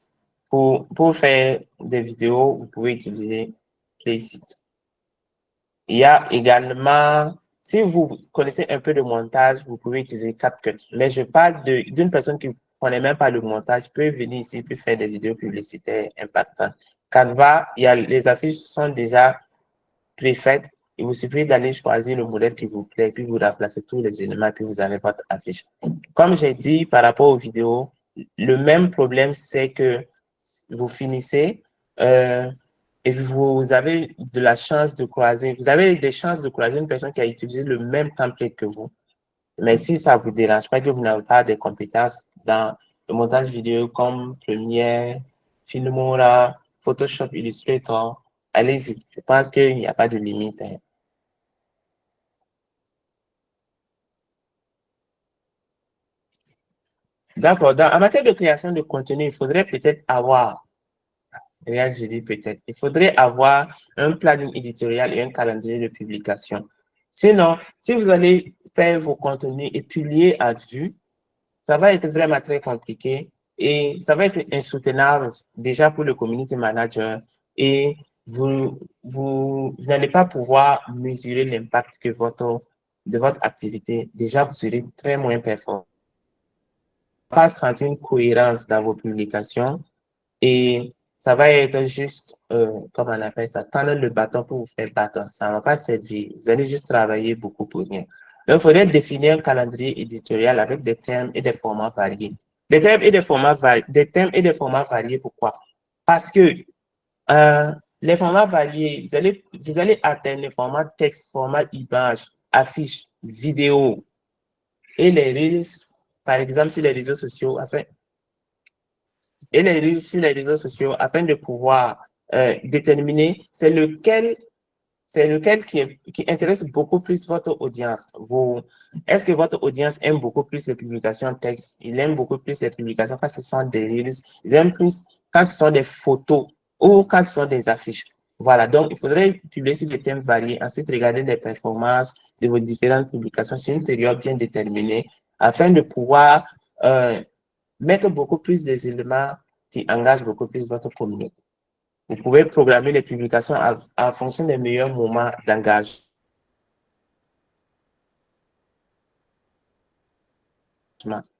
Speaker 2: pour faire des vidéos, vous pouvez utiliser Playsit. Il y a également, si vous connaissez un peu de montage, vous pouvez utiliser CapCut. Mais je parle d'une personne qui ne connaît même pas le montage, peut venir ici, peut faire des vidéos publicitaires impactantes. Canva, les affiches sont déjà préfaites. Il vous suffit d'aller choisir le modèle qui vous plaît, puis vous remplacez tous les éléments, puis vous avez votre affiche. Comme j'ai dit par rapport aux vidéos, le même problème, c'est que vous finissez et vous avez de la chance de croiser, vous avez des chances de croiser une personne qui a utilisé le même template que vous. Mais si ça ne vous dérange pas, que vous n'avez pas de compétences dans le montage vidéo comme Premiere, Filmora, Photoshop, Illustrator, allez-y. Je pense qu'il n'y a pas de limite. Hein. D'accord. En matière de création de contenu, il faudrait peut-être avoir, regarde, je dis peut-être, il faudrait avoir un planning éditorial et un calendrier de publication. Sinon, si vous allez faire vos contenus et publier à vue, ça va être vraiment très compliqué et ça va être insoutenable déjà pour le community manager et vous n'allez pas pouvoir mesurer l'impact de votre activité. Déjà, vous serez très moins performant. Pas sentir une cohérence dans vos publications et ça va être juste, comme on appelle ça, tendre le bâton pour vous faire battre. Ça ne va pas servir. Vous allez juste travailler beaucoup pour rien. Donc, il faudrait définir un calendrier éditorial avec des thèmes et des formats variés. Des thèmes et des formats variés, pourquoi? Parce que les formats variés, vous allez atteindre les formats texte, format image, affiche, vidéo et les reels, par exemple, sur les réseaux sociaux, afin de pouvoir déterminer c'est lequel qui intéresse beaucoup plus votre audience. Est-ce que votre audience aime beaucoup plus les publications texte? Il aime beaucoup plus les publications quand ce sont des reels. Ils aiment plus quand ce sont des photos ou quand ce sont des affiches. Voilà, donc il faudrait publier sur des thèmes variés. Ensuite, regarder les performances de vos différentes publications sur une période bien déterminée afin de pouvoir mettre beaucoup plus des éléments qui engagent beaucoup plus votre communauté. Vous pouvez programmer les publications en fonction des meilleurs moments d'engagement.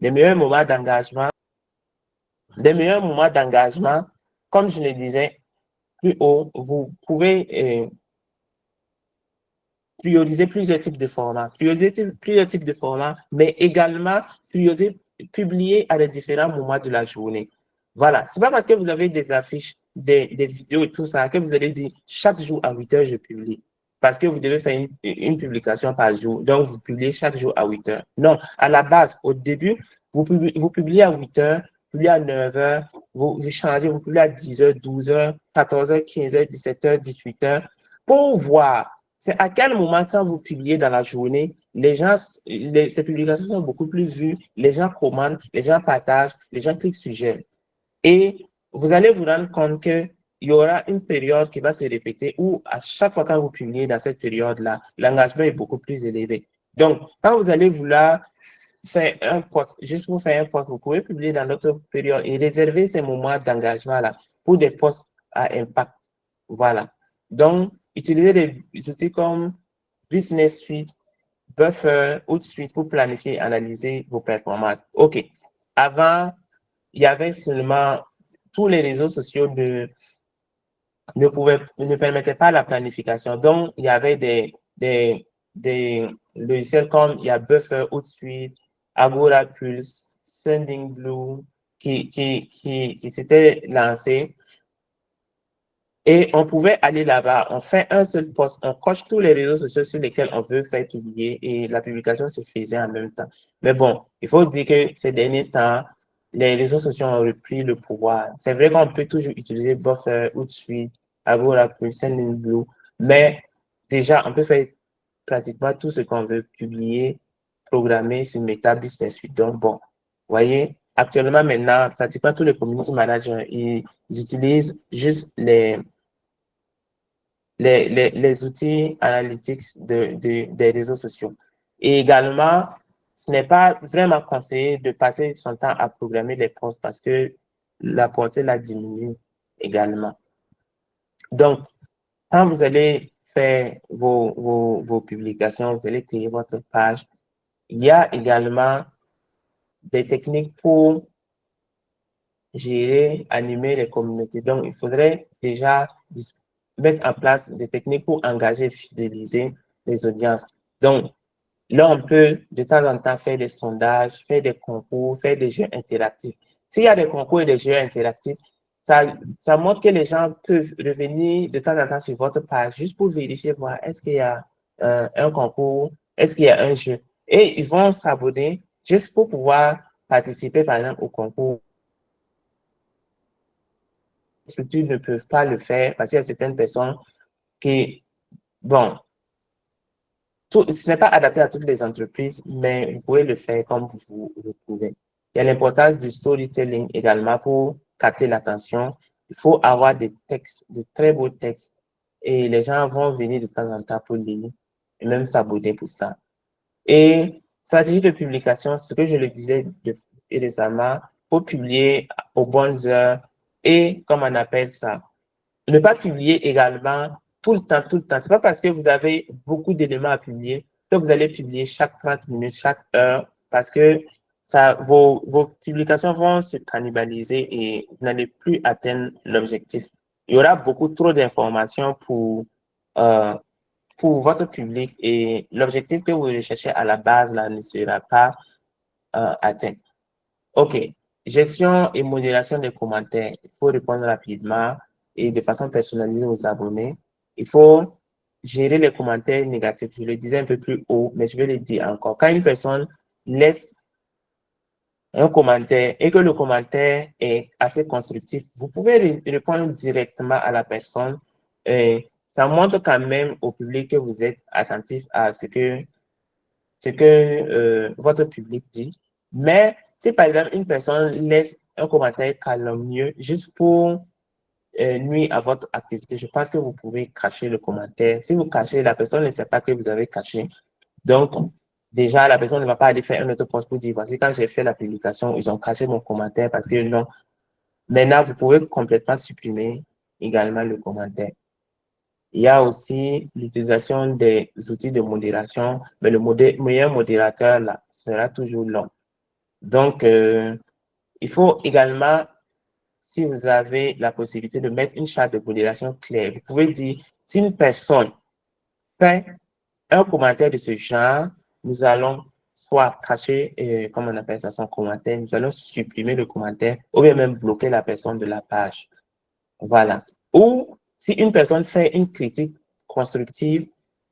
Speaker 2: Les meilleurs moments d'engagement, comme je le disais plus haut, vous pouvez prioriser plusieurs types de formats, mais également publier à des différents moments de la journée. Voilà, c'est pas parce que vous avez des affiches, des vidéos et tout ça que vous allez dire chaque jour à 8 heures je publie. Parce que vous devez faire une publication par jour, donc vous publiez chaque jour à 8 heures. Non, à la base, au début, vous publiez à 8 heures, vous publiez à 9 heures, vous changez, vous publiez à 10 heures, 12 heures, 14 heures, 15 heures, 17 heures, 18 heures, pour voir c'est à quel moment, quand vous publiez dans la journée, ces publications sont beaucoup plus vues, les gens commandent, les gens partagent, les gens cliquent sur j'aime. Et vous allez vous rendre compte qu'il y aura une période qui va se répéter où à chaque fois que vous publiez dans cette période-là, l'engagement est beaucoup plus élevé. Donc, quand vous allez vouloir faire un post, juste pour faire un post, vous pouvez publier dans l'autre période et réserver ces moments d'engagement-là pour des posts à impact. Voilà. Donc, utilisez des outils comme Business Suite, Buffer, Hootsuite pour planifier et analyser vos performances. OK. Avant, il y avait seulement tous les réseaux sociaux ne permettaient pas la planification. Donc, il y avait des logiciels comme il y a Buffer, Hootsuite, Agora Pulse, Sendingblue qui s'étaient lancés. Et on pouvait aller là-bas, on fait un seul post, on coche tous les réseaux sociaux sur lesquels on veut faire publier et la publication se faisait en même temps. Mais bon, il faut dire que ces derniers temps, les réseaux sociaux ont repris le pouvoir. C'est vrai qu'on peut toujours utiliser Buffer, Hootsuite, Agora, Sendingblue, mais déjà, on peut faire pratiquement tout ce qu'on veut publier, programmer sur Meta Business Suite. Donc, bon, vous voyez, actuellement, maintenant, pratiquement tous les community managers, ils utilisent juste les outils analytics des réseaux sociaux. Et également, ce n'est pas vraiment conseillé de passer son temps à programmer les posts parce que la portée la diminue également. Donc, quand vous allez faire vos publications, vous allez créer votre page, il y a également des techniques pour gérer, animer les communautés. Donc, il faudrait déjà mettre en place des techniques pour engager, fidéliser les audiences. Donc, là, on peut de temps en temps faire des sondages, faire des concours, faire des jeux interactifs. S'il y a des concours et des jeux interactifs, ça montre que les gens peuvent revenir de temps en temps sur votre page juste pour vérifier, voir est-ce qu'il y a un concours, est-ce qu'il y a un jeu. Et ils vont s'abonner juste pour pouvoir participer, par exemple, au concours. Les structures ne peuvent pas le faire parce qu'il y a certaines personnes qui, bon, ce n'est pas adapté à toutes les entreprises, mais vous pouvez le faire comme vous pouvez. Il y a l'importance du storytelling également pour capter l'attention. Il faut avoir des textes, de très beaux textes, et les gens vont venir de temps en temps pour lire et même s'abonner pour ça. Et stratégie de publication, ce que je le disais récemment, pour publier aux bonnes heures et, comme on appelle ça, ne pas publier également tout le temps. C'est pas parce que vous avez beaucoup d'éléments à publier que vous allez publier chaque 30 minutes, chaque heure, parce que vos publications vont se cannibaliser et vous n'allez plus atteindre l'objectif. Il y aura beaucoup trop d'informations pour votre public et l'objectif que vous recherchez à la base là, ne sera pas atteint. OK. Gestion et modération des commentaires. Il faut répondre rapidement et de façon personnalisée aux abonnés. Il faut gérer les commentaires négatifs. Je le disais un peu plus haut, mais je vais le dire encore. Quand une personne laisse un commentaire et que le commentaire est assez constructif, vous pouvez répondre directement à la personne. Ça montre quand même au public que vous êtes attentif à ce que votre public dit. Mais si par exemple une personne laisse un commentaire calomnieux juste pour nuire à votre activité, je pense que vous pouvez cacher le commentaire. Si vous cachez, la personne ne sait pas que vous avez caché. Donc, déjà, la personne ne va pas aller faire un autre post pour dire, voici, quand j'ai fait la publication, ils ont caché mon commentaire parce que non. Maintenant, vous pouvez complètement supprimer également le commentaire. Il y a aussi l'utilisation des outils de modération, mais le meilleur modérateur là, sera toujours long. Donc, il faut également, si vous avez la possibilité de mettre une charte de modération claire, vous pouvez dire, si une personne fait un commentaire de ce genre, nous allons soit cacher, comme on appelle ça, son commentaire, nous allons supprimer le commentaire ou bien même bloquer la personne de la page. Voilà. Ou si une personne fait une critique constructive,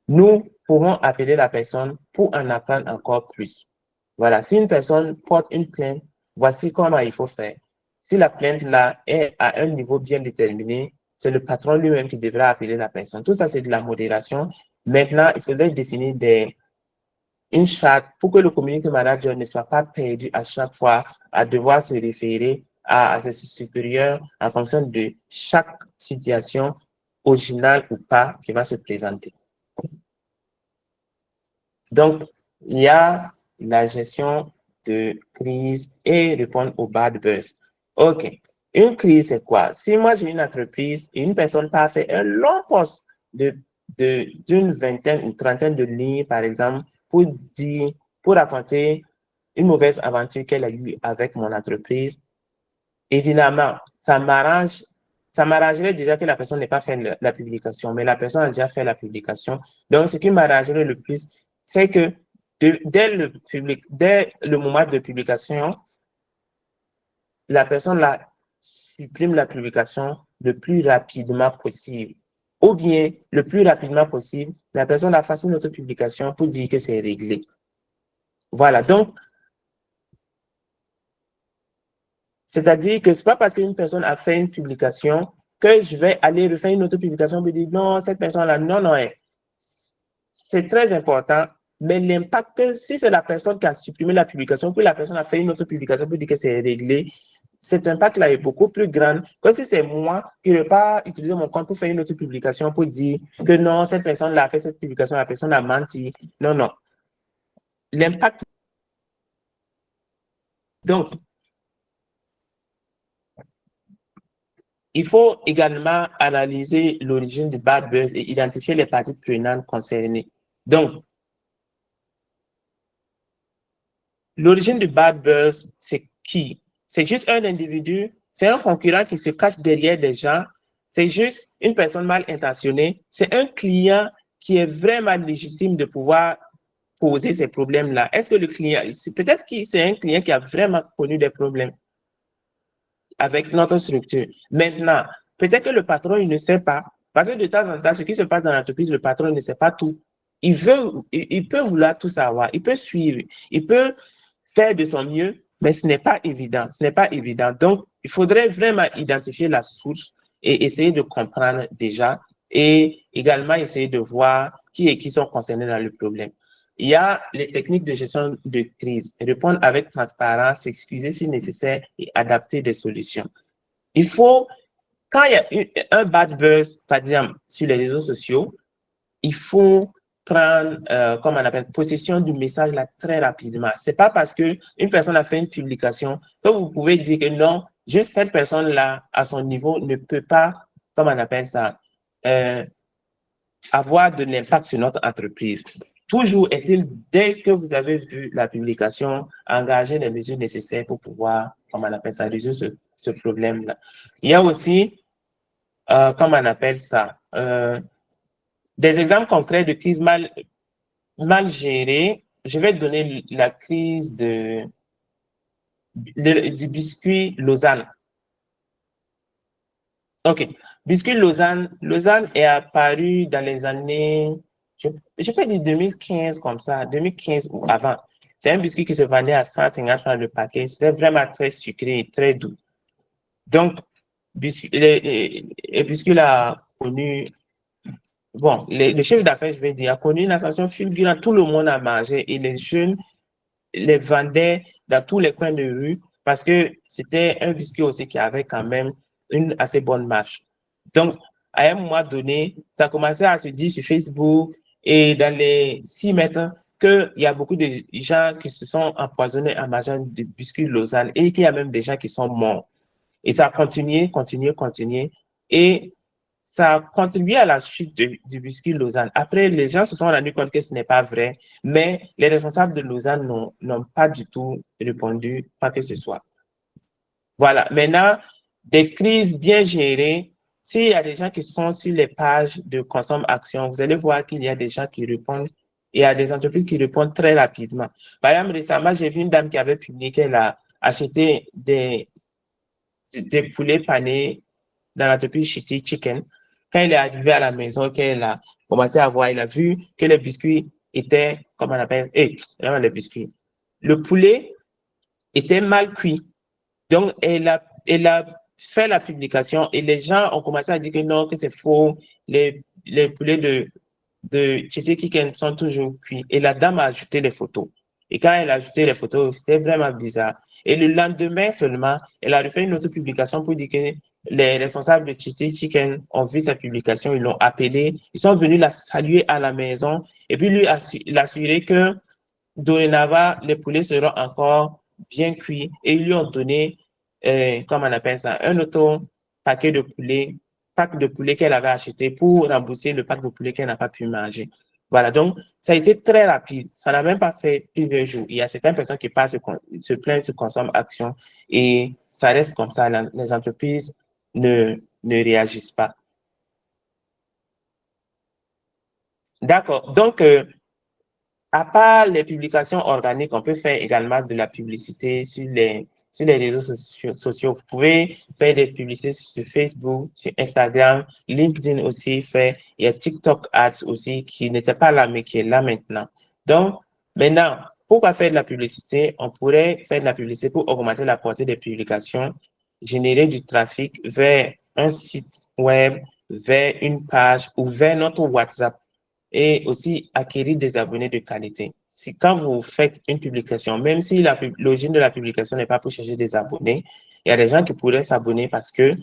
Speaker 2: nous pouvons appeler la personne pour en apprendre encore plus. Voilà. Si une personne porte une plainte, voici comment il faut faire. Si la plainte là est à un niveau bien déterminé, c'est le patron lui-même qui devra appeler la personne. Tout ça, c'est de la modération. Maintenant, il faudrait définir une charte pour que le community manager ne soit pas perdu à chaque fois à devoir se référer à ses supérieurs en fonction de chaque situation, originale ou pas, qui va se présenter. Donc, il y a la gestion de crise et répondre au bad buzz. OK. Une crise, c'est quoi? Si moi, j'ai une entreprise et une personne part faire un long post d'une vingtaine ou trentaine de lignes, par exemple, pour raconter une mauvaise aventure qu'elle a eue avec mon entreprise, évidemment, ça m'arrangerait déjà que la personne n'ait pas fait la publication, mais la personne a déjà fait la publication. Donc, ce qui m'arrangerait le plus, c'est que dès le moment de publication, la personne supprime la publication le plus rapidement possible. Ou bien, le plus rapidement possible, la personne a fait une autre publication pour dire que c'est réglé. Voilà, donc, c'est-à-dire que ce n'est pas parce qu'une personne a fait une publication que je vais aller refaire une autre publication et dire non, cette personne-là, non, non, c'est très important. Mais l'impact que si c'est la personne qui a supprimé la publication, que la personne a fait une autre publication pour dire que c'est réglé, cet impact-là est beaucoup plus grand que si c'est moi qui ne vais pas utiliser mon compte pour faire une autre publication pour dire que non, cette personne-là a fait cette publication, la personne a menti. Non, non. L'impact. Donc, il faut également analyser l'origine du bad buzz et identifier les parties prenantes concernées. Donc, l'origine du bad buzz, c'est qui? C'est juste un individu, c'est un concurrent qui se cache derrière des gens, c'est juste une personne mal intentionnée, c'est un client qui est vraiment légitime de pouvoir poser ces problèmes-là. Est-ce que le client, peut-être que c'est un client qui a vraiment connu des problèmes avec notre structure. Maintenant, peut-être que le patron, il ne sait pas, parce que de temps en temps, ce qui se passe dans l'entreprise, le patron ne sait pas tout. Il peut vouloir tout savoir, il peut suivre, il peut faire de son mieux, mais ce n'est pas évident. Ce n'est pas évident. Donc, il faudrait vraiment identifier la source et essayer de comprendre déjà et également essayer de voir qui sont concernés dans le problème. Il y a les techniques de gestion de crise, répondre avec transparence, s'excuser si nécessaire et adapter des solutions. Il faut, quand il y a un bad buzz, par exemple, sur les réseaux sociaux, il faut prendre, comme on appelle, possession du message là très rapidement. C'est pas parce qu'une personne a fait une publication que vous pouvez dire que non, juste cette personne-là, à son niveau, ne peut pas, comme on appelle ça, avoir de l'impact sur notre entreprise. toujours est-il, dès que vous avez vu la publication, engager les mesures nécessaires pour pouvoir, comme on appelle ça, résoudre ce problème-là. Il y a aussi, comment on appelle ça, des exemples concrets de crises mal gérées. Je vais donner la crise du biscuit Lausanne. OK. Biscuit Lausanne est apparu dans les années, je peux dire 2015 comme ça, 2015 ou avant. C'est un biscuit qui se vendait à 150 francs le paquet. C'était vraiment très sucré et très doux. Donc, le biscuit a connu, bon, le chef d'affaires, je vais dire, a connu une ascension fulgurante. Tout le monde a mangé et les jeunes les vendaient dans tous les coins de rue parce que c'était un biscuit aussi qui avait quand même une assez bonne marche. Donc, à un moment donné, ça commençait à se dire sur Facebook et dans les 6 mètres qu'il y a beaucoup de gens qui se sont empoisonnés en mangeant du biscuit Lausanne et qu'il y a même des gens qui sont morts. Et ça a continué. Et ça a contribué à la chute du biscuit Lausanne. Après, les gens se sont rendus compte que ce n'est pas vrai, mais les responsables de Lausanne n'ont pas du tout répondu, pas que ce soit. Voilà. Maintenant, des crises bien gérées, s'il y a des gens qui sont sur les pages de Consomme Action, vous allez voir qu'il y a des gens qui répondent. Il y a des entreprises qui répondent très rapidement. Par exemple, récemment, j'ai vu une dame qui avait publié qu'elle a acheté des poulets panés dans l'entreprise Shitty Chicken. Quand il est arrivé à la maison, qu'elle a commencé à voir, il a vu que les biscuits étaient, comment on appelle, les biscuits. Le poulet était mal cuit. Donc, elle a fait la publication et les gens ont commencé à dire que non, que c'est faux. Les poulets de Shitty Chicken sont toujours cuits. Et la dame a ajouté les photos. Et quand elle a ajouté les photos, c'était vraiment bizarre. Et le lendemain seulement, elle a refait une autre publication pour dire que les responsables de Shitty Chicken ont vu sa publication, ils l'ont appelé, ils sont venus la saluer à la maison et puis lui l'assurer que dorénavant, les poulets seront encore bien cuits et ils lui ont donné, comment on appelle ça, un autre pack de poulet qu'elle avait acheté pour rembourser le pack de poulet qu'elle n'a pas pu manger. Voilà, donc ça a été très rapide. Ça n'a même pas fait plusieurs jours. Il y a certaines personnes qui passent se plaignent, se consomment action et ça reste comme ça. Les entreprises ne réagissent pas. D'accord. Donc, à part les publications organiques, on peut faire également de la publicité sur les réseaux sociaux. Vous pouvez faire des publicités sur Facebook, sur Instagram, LinkedIn aussi fait. Il y a TikTok Ads aussi qui n'était pas là, mais qui est là maintenant. Donc, maintenant, pourquoi faire de la publicité? On pourrait faire de la publicité pour augmenter la portée des publications, générer du trafic vers un site web, vers une page ou vers notre WhatsApp et aussi acquérir des abonnés de qualité. Si quand vous faites une publication, même si l'origine de la publication n'est pas pour chercher des abonnés, il y a des gens qui pourraient s'abonner parce que,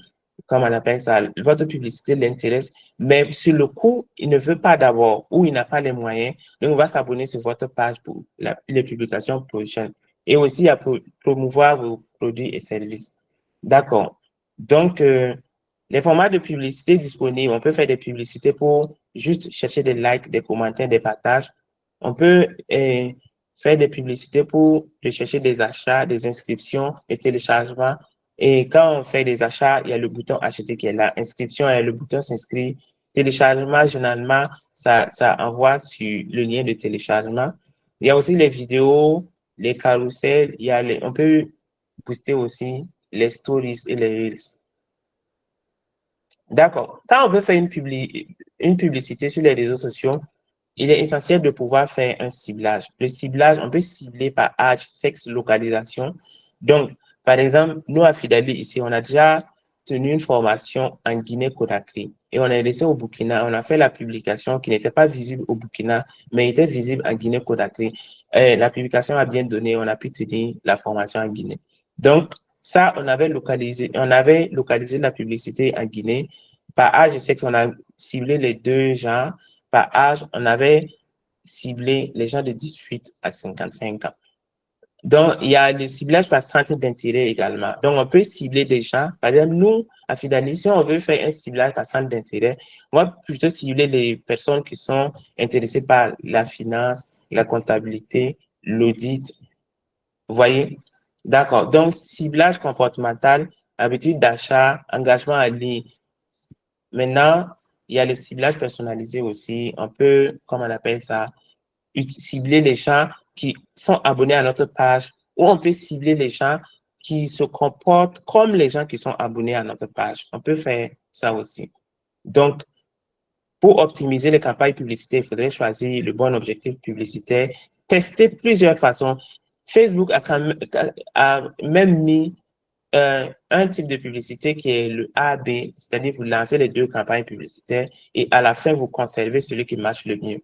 Speaker 2: comme on appelle ça, votre publicité l'intéresse, mais sur le coup, il ne veut pas d'abord ou il n'a pas les moyens, donc il va s'abonner sur votre page pour les publications prochaines et aussi à promouvoir vos produits et services. D'accord. Donc, les formats de publicité disponibles, on peut faire des publicités pour juste chercher des likes, des commentaires, des partages. On peut faire des publicités pour rechercher des achats, des inscriptions, des téléchargements. Et quand on fait des achats, il y a le bouton acheter qui est là. Inscription, il y a le bouton s'inscrire. Téléchargement, généralement, ça envoie sur le lien de téléchargement. Il y a aussi les vidéos, les carousels. On peut booster aussi les stories et les reels. D'accord. Quand on veut faire une publicité sur les réseaux sociaux, il est essentiel de pouvoir faire un ciblage. Le ciblage, on peut cibler par âge, sexe, localisation. Donc, par exemple, nous à Fidali, ici, on a déjà tenu une formation en Guinée-Conakry et on est laissé au Burkina. On a fait la publication qui n'était pas visible au Burkina, mais était visible en Guinée-Conakry. La publication a bien donné, on a pu tenir la formation en Guinée. Donc, ça, on avait localisé la publicité en Guinée. Par âge et sexe, on a ciblé les deux genres. Par âge, on avait ciblé les gens de 18 à 55 ans. Donc, il y a le ciblage par centre d'intérêt également. Donc, on peut cibler des gens. Par exemple, nous, à Fidalis, si on veut faire un ciblage par centre d'intérêt, on va plutôt cibler les personnes qui sont intéressées par la finance, la comptabilité, l'audit. Vous voyez? D'accord. Donc, ciblage comportemental, habitude d'achat, engagement à ligne. Maintenant, il y a le ciblage personnalisé aussi. On peut, comme on appelle ça, cibler les gens qui sont abonnés à notre page, ou on peut cibler les gens qui se comportent comme les gens qui sont abonnés à notre page. On peut faire ça aussi. Donc, pour optimiser les campagnes publicitaires, il faudrait choisir le bon objectif publicitaire, tester plusieurs façons. Facebook a même mis un type de publicité qui est le A/B, c'est-à-dire vous lancez les deux campagnes publicitaires et à la fin, vous conservez celui qui marche le mieux.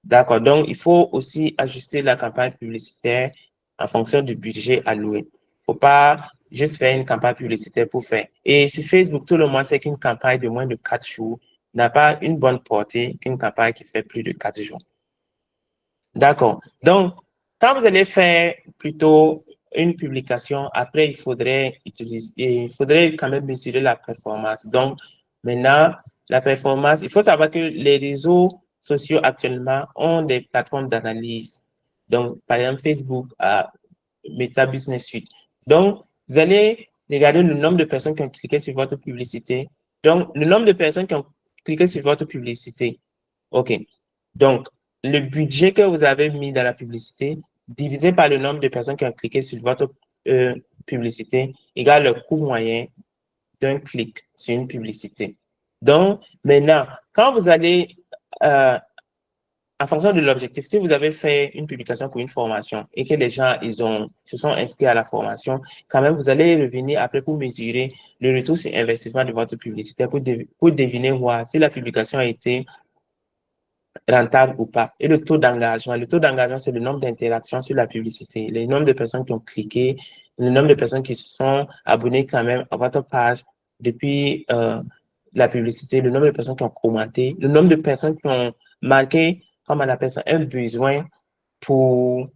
Speaker 2: D'accord. Donc, il faut aussi ajuster la campagne publicitaire en fonction du budget alloué. Il ne faut pas juste faire une campagne publicitaire pour faire. Et sur Facebook, tout le monde sait qu'une campagne de moins de 4 jours n'a pas une bonne portée qu'une campagne qui fait plus de 4 jours. D'accord. Donc, quand vous allez faire plutôt une publication, après, il faudrait quand même mesurer la performance. Donc, maintenant, la performance, il faut savoir que les réseaux sociaux actuellement ont des plateformes d'analyse. Donc, par exemple, Facebook a Meta Business Suite. Donc, vous allez regarder le nombre de personnes qui ont cliqué sur votre publicité. Donc, le nombre de personnes qui ont cliqué sur votre publicité. OK. Donc, le budget que vous avez mis dans la publicité divisé par le nombre de personnes qui ont cliqué sur votre publicité égale le coût moyen d'un clic sur une publicité. Donc, maintenant, quand vous allez, en fonction de l'objectif, si vous avez fait une publication pour une formation et que les gens se sont inscrits à la formation, quand même, vous allez revenir après pour mesurer le retour sur investissement de votre publicité pour deviner voir si la publication a été rentable ou pas. Et le taux d'engagement. Le taux d'engagement, c'est le nombre d'interactions sur la publicité, le nombre de personnes qui ont cliqué, le nombre de personnes qui se sont abonnées quand même à votre page depuis la publicité, le nombre de personnes qui ont commenté, le nombre de personnes qui ont marqué, comme on appelle ça, un besoin pour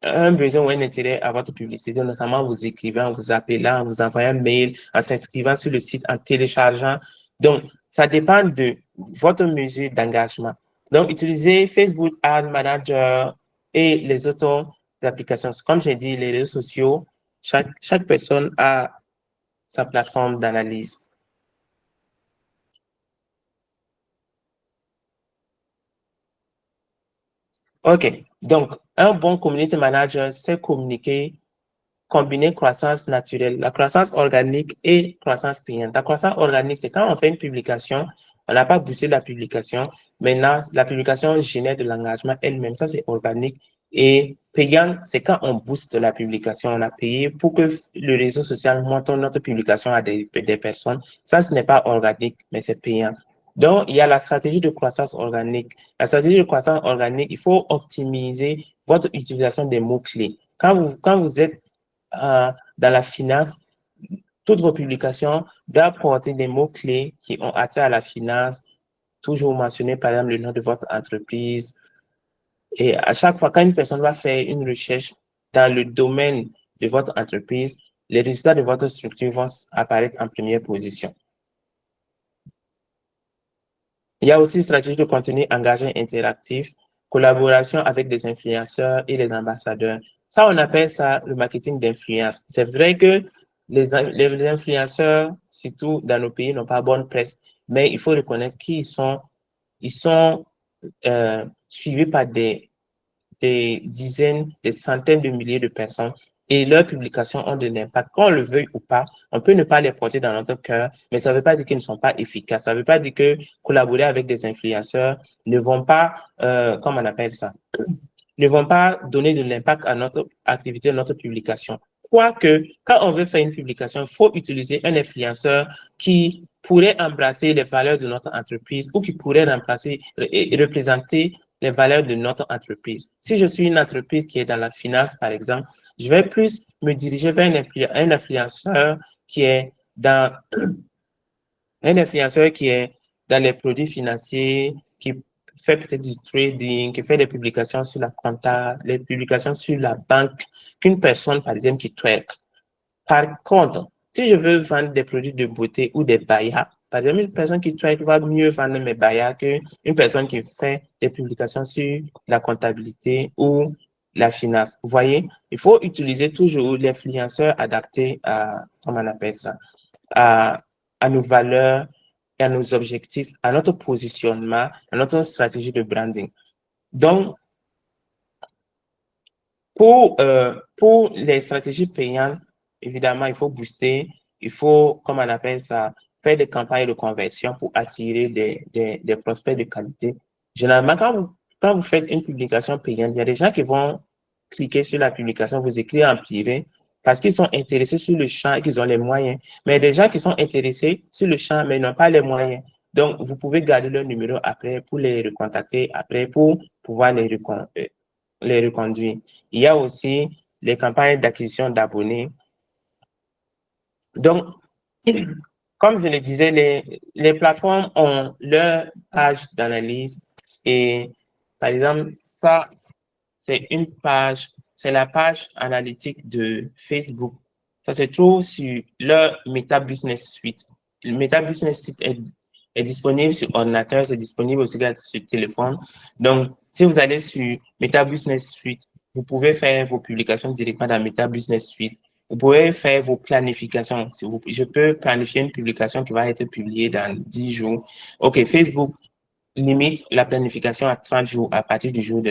Speaker 2: un besoin ou un intérêt à votre publicité, notamment en vous écrivant, en vous appelant, en vous envoyant un mail, en s'inscrivant sur le site, en téléchargeant. Donc, ça dépend de votre mesure d'engagement. Donc, utilisez Facebook Ad Manager et les autres applications. Comme j'ai dit, les réseaux sociaux, chaque personne a sa plateforme d'analyse. OK. Donc, un bon community manager sait communiquer, combiner croissance naturelle, la croissance organique et croissance payante. La croissance organique, c'est quand on fait une publication, on n'a pas boosté la publication. Maintenant, la publication génère de l'engagement elle-même. Ça, c'est organique. Et payant, c'est quand on booste la publication. On a payé pour que le réseau social montre notre publication à des personnes. Ça, ce n'est pas organique, mais c'est payant. Donc, il y a la stratégie de croissance organique. La stratégie de croissance organique, il faut optimiser votre utilisation des mots-clés. Quand vous êtes dans la finance, toutes vos publications doivent porter des mots-clés qui ont attrait à la finance, toujours mentionner par exemple le nom de votre entreprise. Et à chaque fois, quand une personne va faire une recherche dans le domaine de votre entreprise, les résultats de votre structure vont apparaître en première position. Il y a aussi une stratégie de contenu engagé interactif, collaboration avec des influenceurs et les ambassadeurs. Ça, on appelle ça le marketing d'influence. C'est vrai que les influenceurs, surtout dans nos pays, n'ont pas bonne presse, mais il faut reconnaître qu'ils sont, suivis par des dizaines, des centaines de milliers de personnes et leurs publications ont de l'impact. Qu'on le veuille ou pas, on peut ne pas les porter dans notre cœur, mais ça ne veut pas dire qu'ils ne sont pas efficaces. Ça ne veut pas dire que collaborer avec des influenceurs ne vont pas, comment on appelle ça, ne vont pas donner de l'impact à notre activité, à notre publication. Quoique, quand on veut faire une publication, il faut utiliser un influenceur qui pourrait embrasser les valeurs de notre entreprise ou qui pourrait remplacer et représenter les valeurs de notre entreprise. Si je suis une entreprise qui est dans la finance, par exemple, je vais plus me diriger vers un influenceur qui est dans les produits financiers, qui fait peut-être du trading, qui fait des publications sur la compta, les publications sur la banque, qu'une personne, par exemple, qui trade. Par contre, si je veux vendre des produits de beauté ou des bayas, par exemple, une personne qui trade va mieux vendre mes bayas qu'une personne qui fait des publications sur la comptabilité ou la finance. Vous voyez, il faut utiliser toujours l'influenceur adapté à, comment on appelle ça, à nos valeurs et à nos objectifs, à notre positionnement, à notre stratégie de branding. Donc, pour les stratégies payantes, évidemment, il faut booster, il faut, comme on appelle ça, faire des campagnes de conversion pour attirer des prospects de qualité. Généralement, quand vous faites une publication payante, il y a des gens qui vont cliquer sur la publication, vous écrire en privé, parce qu'ils sont intéressés sur le champ et qu'ils ont les moyens. Mais il y a des gens qui sont intéressés sur le champ, mais n'ont pas les moyens. Donc, vous pouvez garder leur numéro après pour les recontacter, après pour pouvoir les reconduire. Il y a aussi les campagnes d'acquisition d'abonnés. Donc, comme je le disais, les plateformes ont leur page d'analyse et, par exemple, ça, c'est une page, c'est la page analytique de Facebook. Ça se trouve sur leur Meta Business Suite. Le Meta Business Suite est disponible sur ordinateur, c'est disponible aussi sur téléphone. Donc, si vous allez sur Meta Business Suite, vous pouvez faire vos publications directement dans Meta Business Suite. Vous pouvez faire vos planifications. Je peux planifier une publication qui va être publiée dans 10 jours. OK, Facebook limite la planification à 30 jours à partir du jour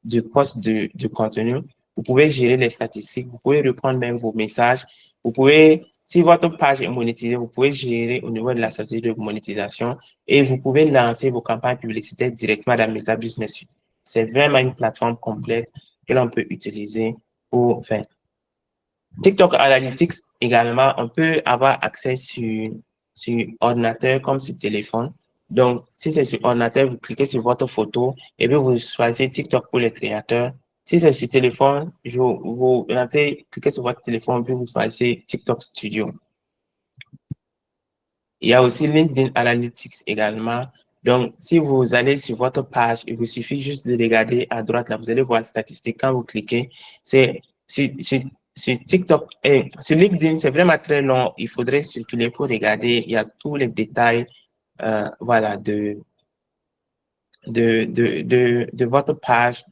Speaker 2: du post de contenu. Vous pouvez gérer les statistiques, vous pouvez reprendre même vos messages. Vous pouvez, si votre page est monétisée, vous pouvez gérer au niveau de la stratégie de monétisation et vous pouvez lancer vos campagnes publicitaires directement dans Meta Business Suite. C'est vraiment une plateforme complète que l'on peut utiliser pour faire. TikTok Analytics également, on peut avoir accès sur ordinateur comme sur téléphone. Donc, si c'est sur ordinateur, vous cliquez sur votre photo et puis vous choisissez TikTok pour les créateurs. Si c'est sur téléphone, vous cliquez sur votre téléphone puis vous choisissez TikTok Studio. Il y a aussi LinkedIn Analytics également. Donc, si vous allez sur votre page, il vous suffit juste de regarder à droite, là, vous allez voir les statistiques. Quand vous cliquez, c'est sur TikTok et sur LinkedIn, c'est vraiment très long. Il faudrait circuler pour regarder. Il y a tous les détails, voilà, de votre page.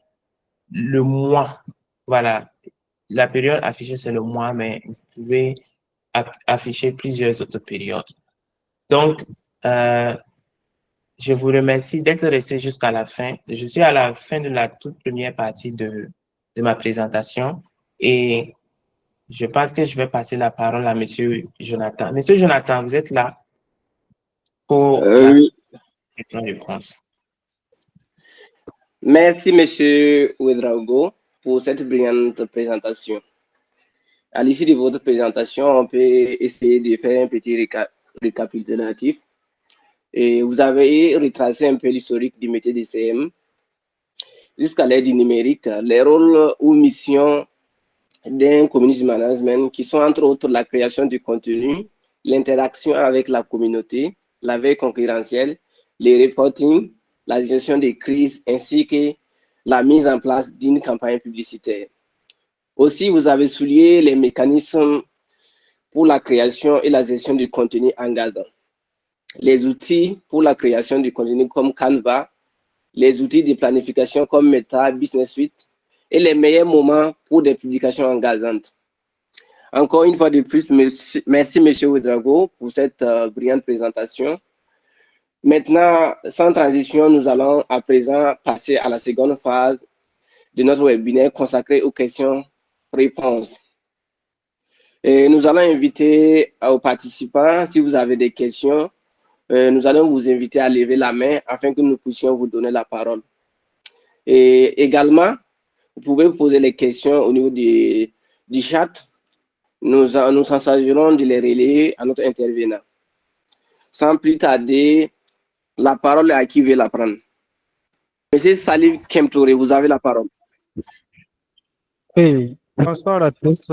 Speaker 2: Le mois, voilà, la période affichée, c'est le mois, mais vous pouvez afficher plusieurs autres périodes. Donc, je vous remercie d'être resté jusqu'à la fin. Je suis à la fin de la toute première partie de ma présentation et je pense que je vais passer la parole à Monsieur Jonathan. Monsieur Jonathan, vous êtes là pour la question-réponse.
Speaker 1: Merci, Monsieur Ouedraogo, pour cette brillante présentation. À l'issue de votre présentation, on peut essayer de faire un petit récapitulatif. Et vous avez retracé un peu l'historique du métier des CM jusqu'à l'ère du numérique, les rôles ou missions d'un community management qui sont entre autres la création du contenu, l'interaction avec la communauté, la veille concurrentielle, les reporting, la gestion des crises ainsi que la mise en place d'une campagne publicitaire. Aussi, vous avez souligné les mécanismes pour la création et la gestion du contenu engageant. Les outils pour la création du contenu comme Canva, les outils de planification comme Meta Business Suite et les meilleurs moments pour des publications engageantes. Encore une fois de plus, merci M. Ouedraogo pour cette brillante présentation. Maintenant, sans transition, nous allons à présent passer à la seconde phase de notre webinaire consacré aux questions-réponses. Nous allons inviter aux participants, si vous avez des questions, nous allons vous inviter à lever la main afin que nous puissions vous donner la parole. Et également, vous pouvez poser les questions au niveau du chat. Nous s'en chargerons de les relayer à notre intervenant. Sans plus tarder, la parole est à qui veut la prendre. Monsieur Salif Kemtouré, vous avez la parole.
Speaker 3: Oui, bonsoir à tous.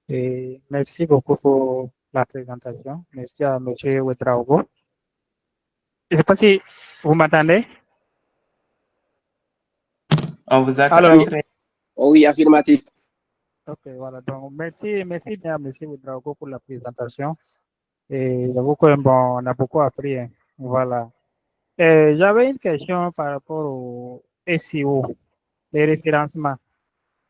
Speaker 3: Et merci beaucoup pour la présentation. Merci à M. Ouedraogo. Je ne sais pas si vous m'entendez.
Speaker 2: On vous attend
Speaker 3: Alors,
Speaker 2: très.
Speaker 1: Oh oui, affirmatif.
Speaker 3: ok, voilà. Donc, merci bien, M. Ouedraogo, pour la présentation. Et j'avoue que, bon, on a beaucoup appris, hein. Voilà. J'avais une question par rapport au SEO, les référencements.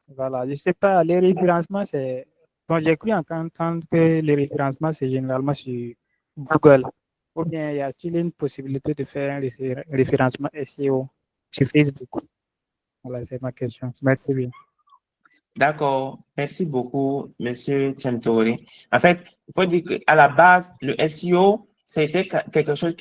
Speaker 3: Voilà. Je ne sais pas, les référencements, c'est. Bon, j'ai cru entendre que les référencements, c'est généralement sur Google. Ou bien y a-t-il une possibilité de faire un référencement SEO sur Facebook? Voilà, c'est ma question. Merci bien.
Speaker 2: D'accord. Merci beaucoup, Monsieur Tchentori. En fait, il faut dire qu'à la base, le SEO, c'était quelque chose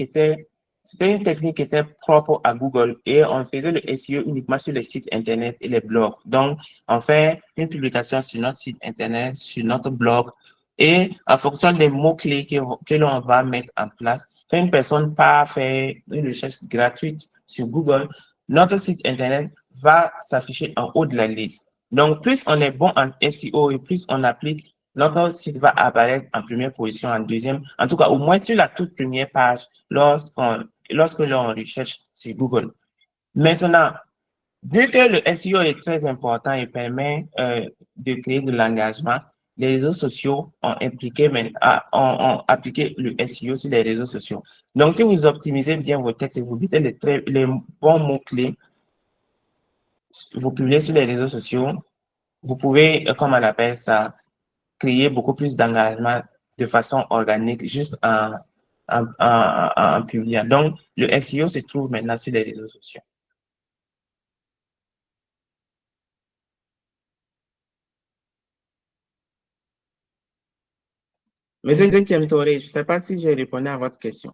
Speaker 2: c'était une technique qui était propre à Google et on faisait le SEO uniquement sur les sites Internet et les blogs. Donc, on fait une publication sur notre site Internet, sur notre blog et en fonction des mots-clés que l'on va mettre en place, quand une personne part faire une recherche gratuite sur Google, notre site Internet va s'afficher en haut de la liste. Donc, plus on est bon en SEO et plus on applique, notre site va apparaître en première position, en deuxième, en tout cas, au moins sur la toute première page lorsque l'on recherche sur Google. Maintenant, vu que le SEO est très important et permet de créer de l'engagement, les réseaux sociaux ont appliqué le SEO sur les réseaux sociaux. Donc, si vous optimisez bien vos textes et vous mettez les bons mots-clés, vous publiez sur les réseaux sociaux, vous pouvez, comme on appelle ça, créer beaucoup plus d'engagement de façon organique, juste en publiant. Donc, le SEO se trouve maintenant sur les réseaux sociaux. Monsieur Tchentori, je ne sais pas si j'ai répondu à votre question.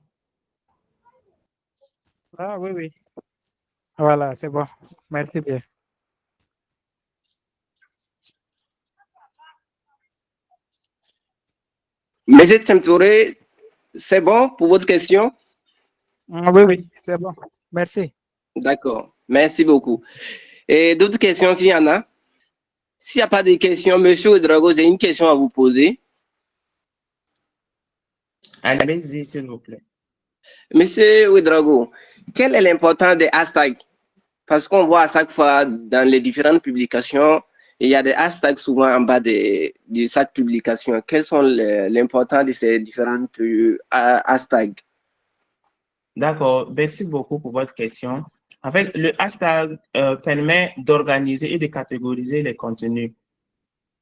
Speaker 3: Ah oui, oui. Voilà, c'est bon. Merci bien.
Speaker 1: Monsieur Temtouré, c'est bon pour votre question?
Speaker 3: Oui, oui, c'est bon. Merci.
Speaker 1: D'accord. Merci beaucoup. Et d'autres questions s'il y en a? S'il n'y a pas de questions, Monsieur Ouedraogo, j'ai une question à vous poser.
Speaker 2: Allez-y, s'il vous plaît.
Speaker 1: Monsieur Ouedraogo, quel est l'importance des hashtags? Parce qu'on voit à chaque fois dans les différentes publications, il y a des hashtags souvent en bas de chaque publication. Quels sont l'importance de ces différents hashtags?
Speaker 2: D'accord, merci beaucoup pour votre question. En fait, le hashtag permet d'organiser et de catégoriser les contenus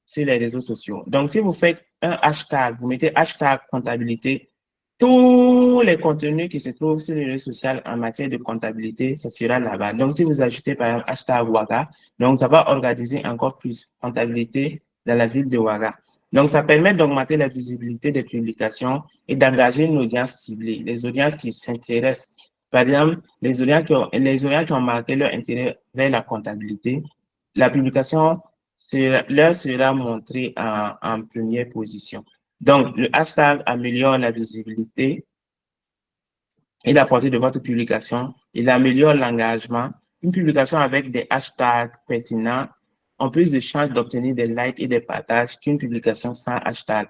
Speaker 2: sur les réseaux sociaux. Donc, si vous faites un hashtag, vous mettez hashtag comptabilité, tous les contenus qui se trouvent sur les réseaux sociaux en matière de comptabilité, ça sera là-bas. Donc, si vous ajoutez par exemple hashtag Ouaga, donc ça va organiser encore plus comptabilité dans la ville de Ouaga. Donc, ça permet d'augmenter la visibilité des publications et d'engager une audience ciblée, les audiences qui s'intéressent. Par exemple, les audiences qui ont marqué leur intérêt vers la comptabilité, la publication leur sera montrée en première position. Donc, le hashtag améliore la visibilité et la portée de votre publication. Il améliore l'engagement. Une publication avec des hashtags pertinents ont plus de chances d'obtenir des likes et des partages qu'une publication sans hashtag.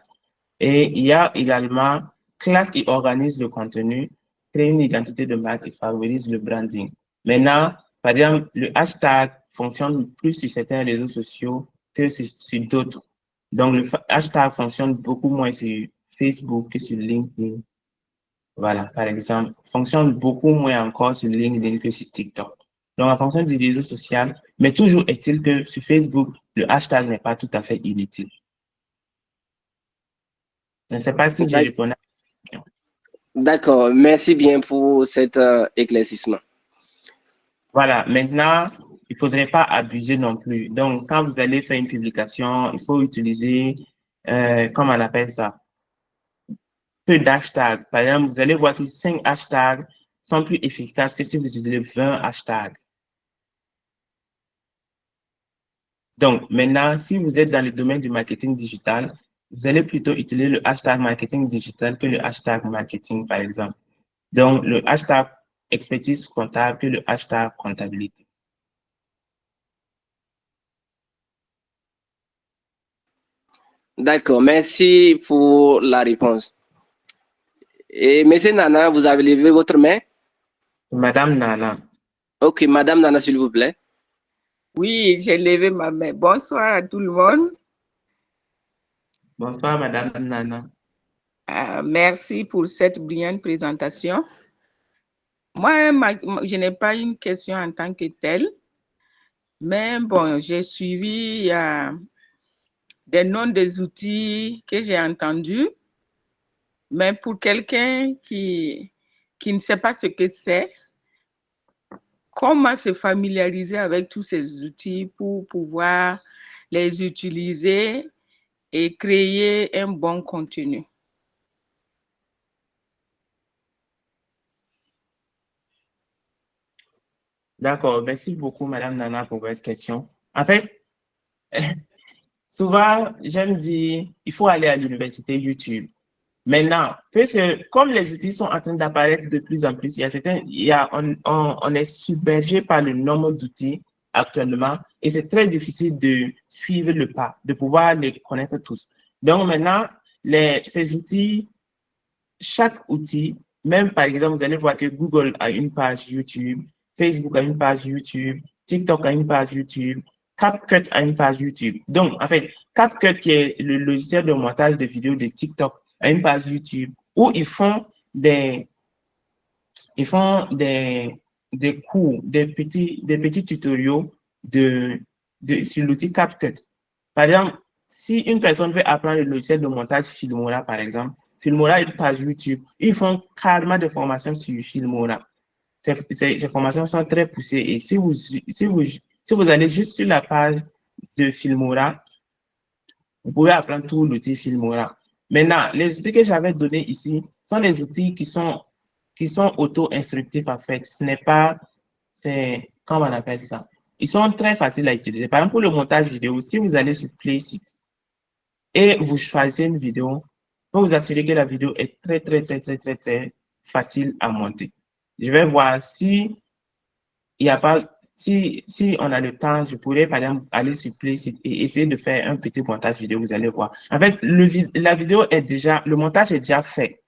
Speaker 2: Et il y a également classe qui organise le contenu, crée une identité de marque et favorise le branding. Maintenant, par exemple, le hashtag fonctionne plus sur certains réseaux sociaux que sur d'autres. Donc, le hashtag fonctionne beaucoup moins sur Facebook que sur LinkedIn. Voilà, par exemple, fonctionne beaucoup moins encore sur LinkedIn que sur TikTok. Donc, en fonction du réseau social, mais toujours est-il que sur Facebook, le hashtag n'est pas tout à fait inutile. Je ne sais pas si j'ai répondu à la question.
Speaker 1: D'accord, merci bien pour cet éclaircissement.
Speaker 2: Voilà, maintenant, il ne faudrait pas abuser non plus. Donc, quand vous allez faire une publication, il faut utiliser, comment on appelle ça, peu d'hashtags. Par exemple, vous allez voir que 5 hashtags sont plus efficaces que si vous utilisez 20 hashtags. Donc, maintenant, si vous êtes dans le domaine du marketing digital, vous allez plutôt utiliser le hashtag marketing digital que le hashtag marketing, par exemple. Donc, le hashtag expertise comptable que le hashtag comptabilité.
Speaker 1: D'accord, merci pour la réponse. Et Monsieur Nana, vous avez levé votre main?
Speaker 2: Madame Nana.
Speaker 1: Ok, Madame Nana, s'il vous plaît.
Speaker 4: Oui, j'ai levé ma main. Bonsoir à tout le monde.
Speaker 2: Bonsoir, Madame Nana.
Speaker 4: Merci pour cette brillante présentation. Moi, je n'ai pas une question en tant que telle, mais bon, j'ai suivi des noms des outils que j'ai entendus, mais pour quelqu'un qui ne sait pas ce que c'est, comment se familiariser avec tous ces outils pour pouvoir les utiliser et créer un bon contenu?
Speaker 2: D'accord, merci beaucoup, Madame Nana, pour votre question. En fait, souvent, j'aime dire, il faut aller à l'université YouTube. Maintenant, puisque comme les outils sont en train d'apparaître de plus en plus, on est submergé par le nombre d'outils actuellement et c'est très difficile de suivre le pas, de pouvoir les connaître tous. Donc maintenant, ces outils, chaque outil, même par exemple, vous allez voir que Google a une page YouTube, Facebook a une page YouTube, TikTok a une page YouTube, CapCut a une page YouTube. Donc, en fait, CapCut, qui est le logiciel de montage de vidéos de TikTok, a une page YouTube où ils font des cours, des petits tutoriels sur l'outil CapCut. Par exemple, si une personne veut apprendre le logiciel de montage Filmora, par exemple, Filmora a une page YouTube. Ils font carrément des formations sur Filmora. Ces formations sont très poussées et si vous allez juste sur la page de Filmora, vous pouvez apprendre tout l'outil Filmora. Maintenant, les outils que j'avais donnés ici sont des outils qui sont auto-instructifs en fait. Ce n'est pas, comment on appelle ça? Ils sont très faciles à utiliser. Par exemple, pour le montage vidéo, si vous allez sur Playsit et vous choisissez une vidéo, pour vous assurer que la vidéo est très, très, très, très, très, très facile à monter. Je vais voir si il y a pas, si on a le temps, je pourrais par exemple aller sur Playsit et essayer de faire un petit montage vidéo, vous allez voir. En fait, la vidéo est déjà, le montage est déjà fait.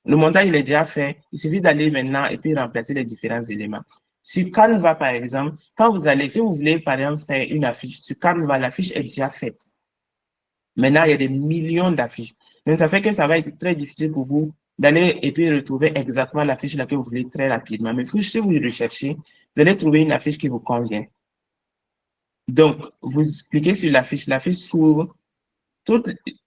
Speaker 2: Le montage, il est déjà fait. Il suffit d'aller maintenant et puis remplacer les différents éléments. Sur Canva, par exemple, quand vous allez, si vous voulez, par exemple, faire une affiche, sur Canva, l'affiche est déjà faite. Maintenant, il y a des millions d'affiches. Donc, ça fait que ça va être très difficile pour vous d'aller et puis retrouver exactement l'affiche que vous voulez très rapidement. Mais si vous recherchez, vous allez trouver une affiche qui vous convient. Donc, vous cliquez sur l'affiche s'ouvre.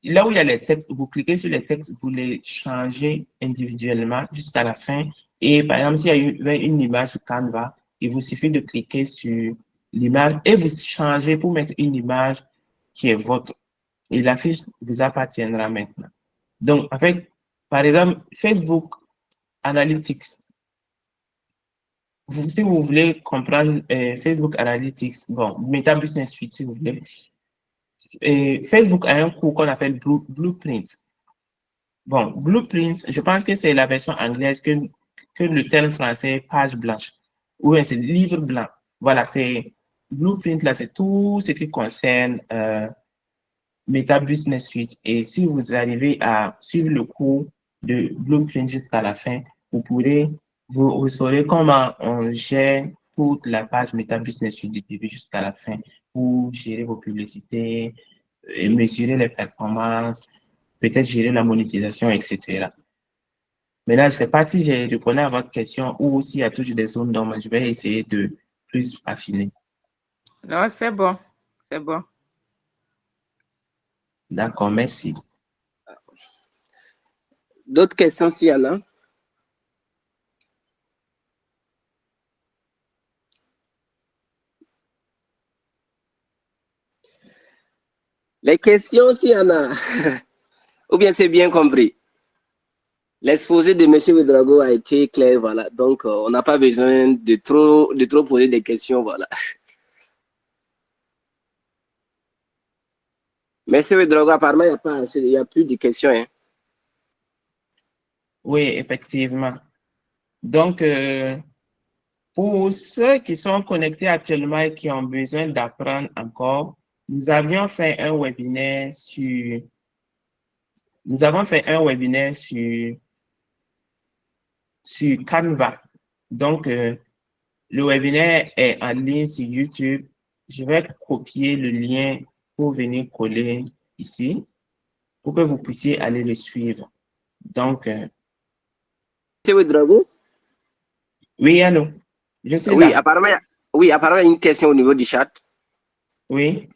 Speaker 2: Là où il y a les textes, vous cliquez sur les textes, vous les changez individuellement jusqu'à la fin. Et par exemple, s'il y a une image sur Canva, il vous suffit de cliquer sur l'image et vous changez pour mettre une image qui est votre. Et l'affiche vous appartiendra maintenant. Donc, en fait, par exemple, Facebook Analytics. Si vous voulez comprendre Facebook Analytics, bon, Meta Business Suite, si vous voulez, Facebook a un cours qu'on appelle Blueprint. Bon, Blueprint, je pense que c'est la version anglaise que le terme français page blanche. Ou c'est livre blanc. Voilà, c'est Blueprint, là, c'est tout ce qui concerne Meta Business Suite. Et si vous arrivez à suivre le cours de Blueprint jusqu'à la fin, vous saurez comment on gère toute la page Meta Business Suite du début jusqu'à la fin pour gérer vos publicités, et mesurer les performances, peut-être gérer la monétisation, etc. Maintenant, je ne sais pas si j'ai répondu à votre question ou s'il y a toujours des zones d'ombre. Je vais essayer de plus affiner.
Speaker 4: Non, c'est bon. C'est bon.
Speaker 2: D'accord, merci.
Speaker 1: D'autres questions s'il y en a? Les questions s'il y en a. Ou bien c'est bien compris? L'exposé de M. Ouedraogo a été clair, voilà. Donc, on n'a pas besoin de trop poser des questions, voilà. M. Ouedraogo, apparemment, il n'y a plus de questions. Hein.
Speaker 2: Oui, effectivement. Donc, pour ceux qui sont connectés actuellement et qui ont besoin d'apprendre encore, nous avions fait un webinaire sur Canva. Donc, le webinaire est en ligne sur YouTube. Je vais copier le lien pour venir coller ici pour que vous puissiez aller le suivre. Donc,
Speaker 1: Monsieur Ouedraogo?
Speaker 2: oui, allô, je suis
Speaker 1: Oui,
Speaker 2: là.
Speaker 1: apparemment, il y a une question au niveau du chat.
Speaker 2: Oui,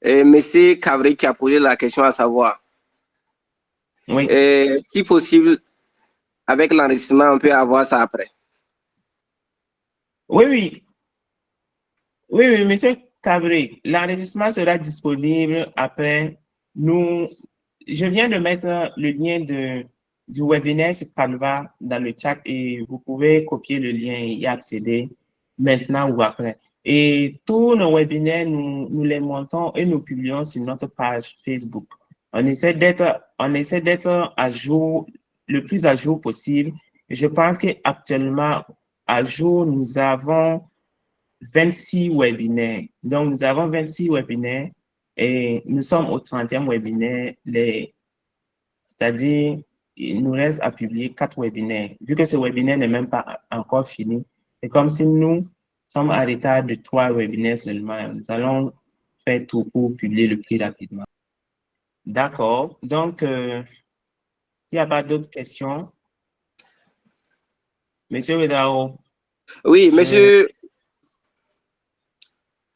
Speaker 1: Monsieur Cabré qui a posé la question à savoir,
Speaker 2: oui.
Speaker 1: si possible, avec l'enregistrement, on peut avoir ça après.
Speaker 2: Oui, monsieur Cabré, l'enregistrement sera disponible après. Je viens de mettre le lien du webinaire sur Canva dans le chat et vous pouvez copier le lien et y accéder maintenant ou après. Et tous nos webinaires, nous les montons et nous publions sur notre page Facebook. On essaie d'être à jour, le plus à jour possible. Je pense qu'actuellement, à jour, nous avons 26 webinaires. Donc, nous avons 26 webinaires et nous sommes au 30e webinaire, c'est-à-dire, il nous reste à publier 4 webinaires. Vu que ce webinaire n'est même pas encore fini, c'est comme si nous sommes en retard de 3 webinaires seulement. Nous allons faire tout pour publier le plus rapidement. D'accord. Donc, s'il n'y a pas d'autres questions, Monsieur Ouedraogo.
Speaker 1: Oui, monsieur.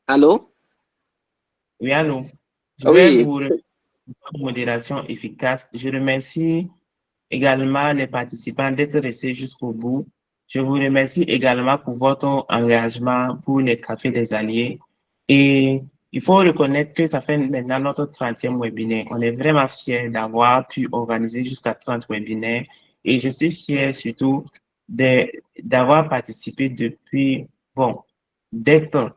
Speaker 1: Allô?
Speaker 2: Oui, allô. Je vais
Speaker 1: Oui.
Speaker 2: vous remercier pour une modération efficace. Je remercie également les participants d'être restés jusqu'au bout. Je vous remercie également pour votre engagement pour les cafés des alliés. Et il faut reconnaître que ça fait maintenant notre 30e webinaire. On est vraiment fiers d'avoir pu organiser jusqu'à 30 webinaires. Et je suis fier surtout d'avoir participé depuis, d'être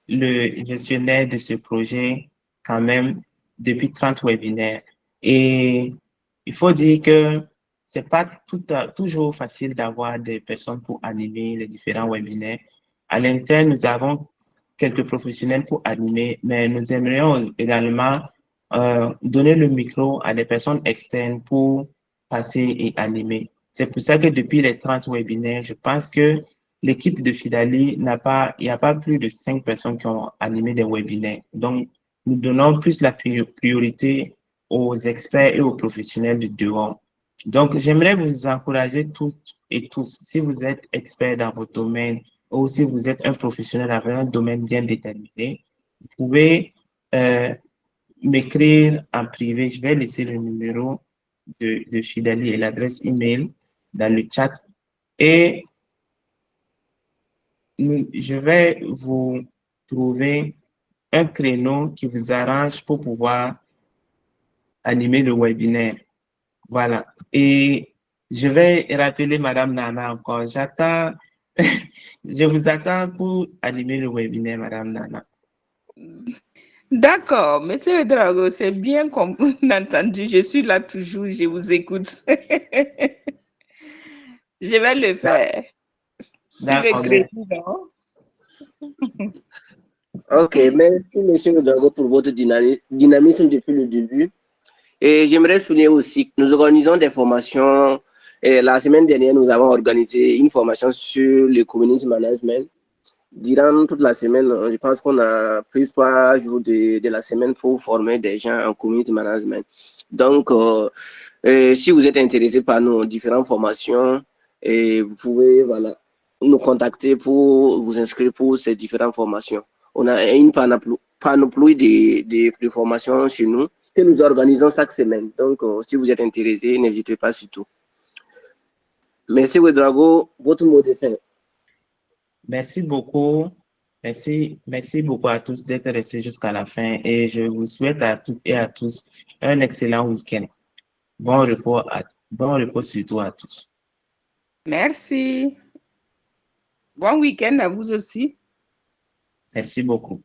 Speaker 2: le gestionnaire de ce projet quand même depuis 30 webinaires. Et il faut dire que c'est pas toujours facile d'avoir des personnes pour animer les différents webinaires. À l'interne, nous avons quelques professionnels pour animer, mais nous aimerions également donner le micro à des personnes externes pour passer et animer. C'est pour ça que depuis les 30 webinaires, je pense que l'équipe de Fidali il n'y a pas plus de 5 personnes qui ont animé des webinaires. Donc, nous donnons plus la priorité aux experts et aux professionnels de dehors. Donc, j'aimerais vous encourager toutes et tous, si vous êtes expert dans votre domaine ou si vous êtes un professionnel avec un domaine bien déterminé, vous pouvez m'écrire en privé. Je vais laisser le numéro de Fidali et l'adresse email dans le chat. Et je vais vous trouver un créneau qui vous arrange pour pouvoir animer le webinaire. Voilà. Et je vais rappeler Madame Nana encore. Je vous attends pour animer le webinaire, Madame Nana.
Speaker 4: D'accord, Monsieur Ouedraogo, c'est bien entendu. Je suis là toujours, je vous écoute. Je vais le faire.
Speaker 2: D'accord.
Speaker 1: Ok, merci Monsieur Ouedraogo pour votre dynamisme depuis le début. Et j'aimerais souligner aussi que nous organisons des formations. Et la semaine dernière, nous avons organisé une formation sur le community management. Durant toute la semaine, je pense qu'on a pris 3 jours de la semaine pour former des gens en community management. Donc, si vous êtes intéressé par nos différentes formations, vous pouvez nous contacter pour vous inscrire pour ces différentes formations. On a une panoplie de formations chez nous que nous organisons chaque semaine. Donc, si vous êtes intéressé, n'hésitez pas surtout. Merci Ouedraogo, votre mot de fin.
Speaker 2: Merci beaucoup. Merci beaucoup à tous d'être restés jusqu'à la fin et je vous souhaite à toutes et à tous un excellent week-end. Bon repos surtout à tous.
Speaker 4: Merci. Bon week-end à vous aussi.
Speaker 2: Merci beaucoup.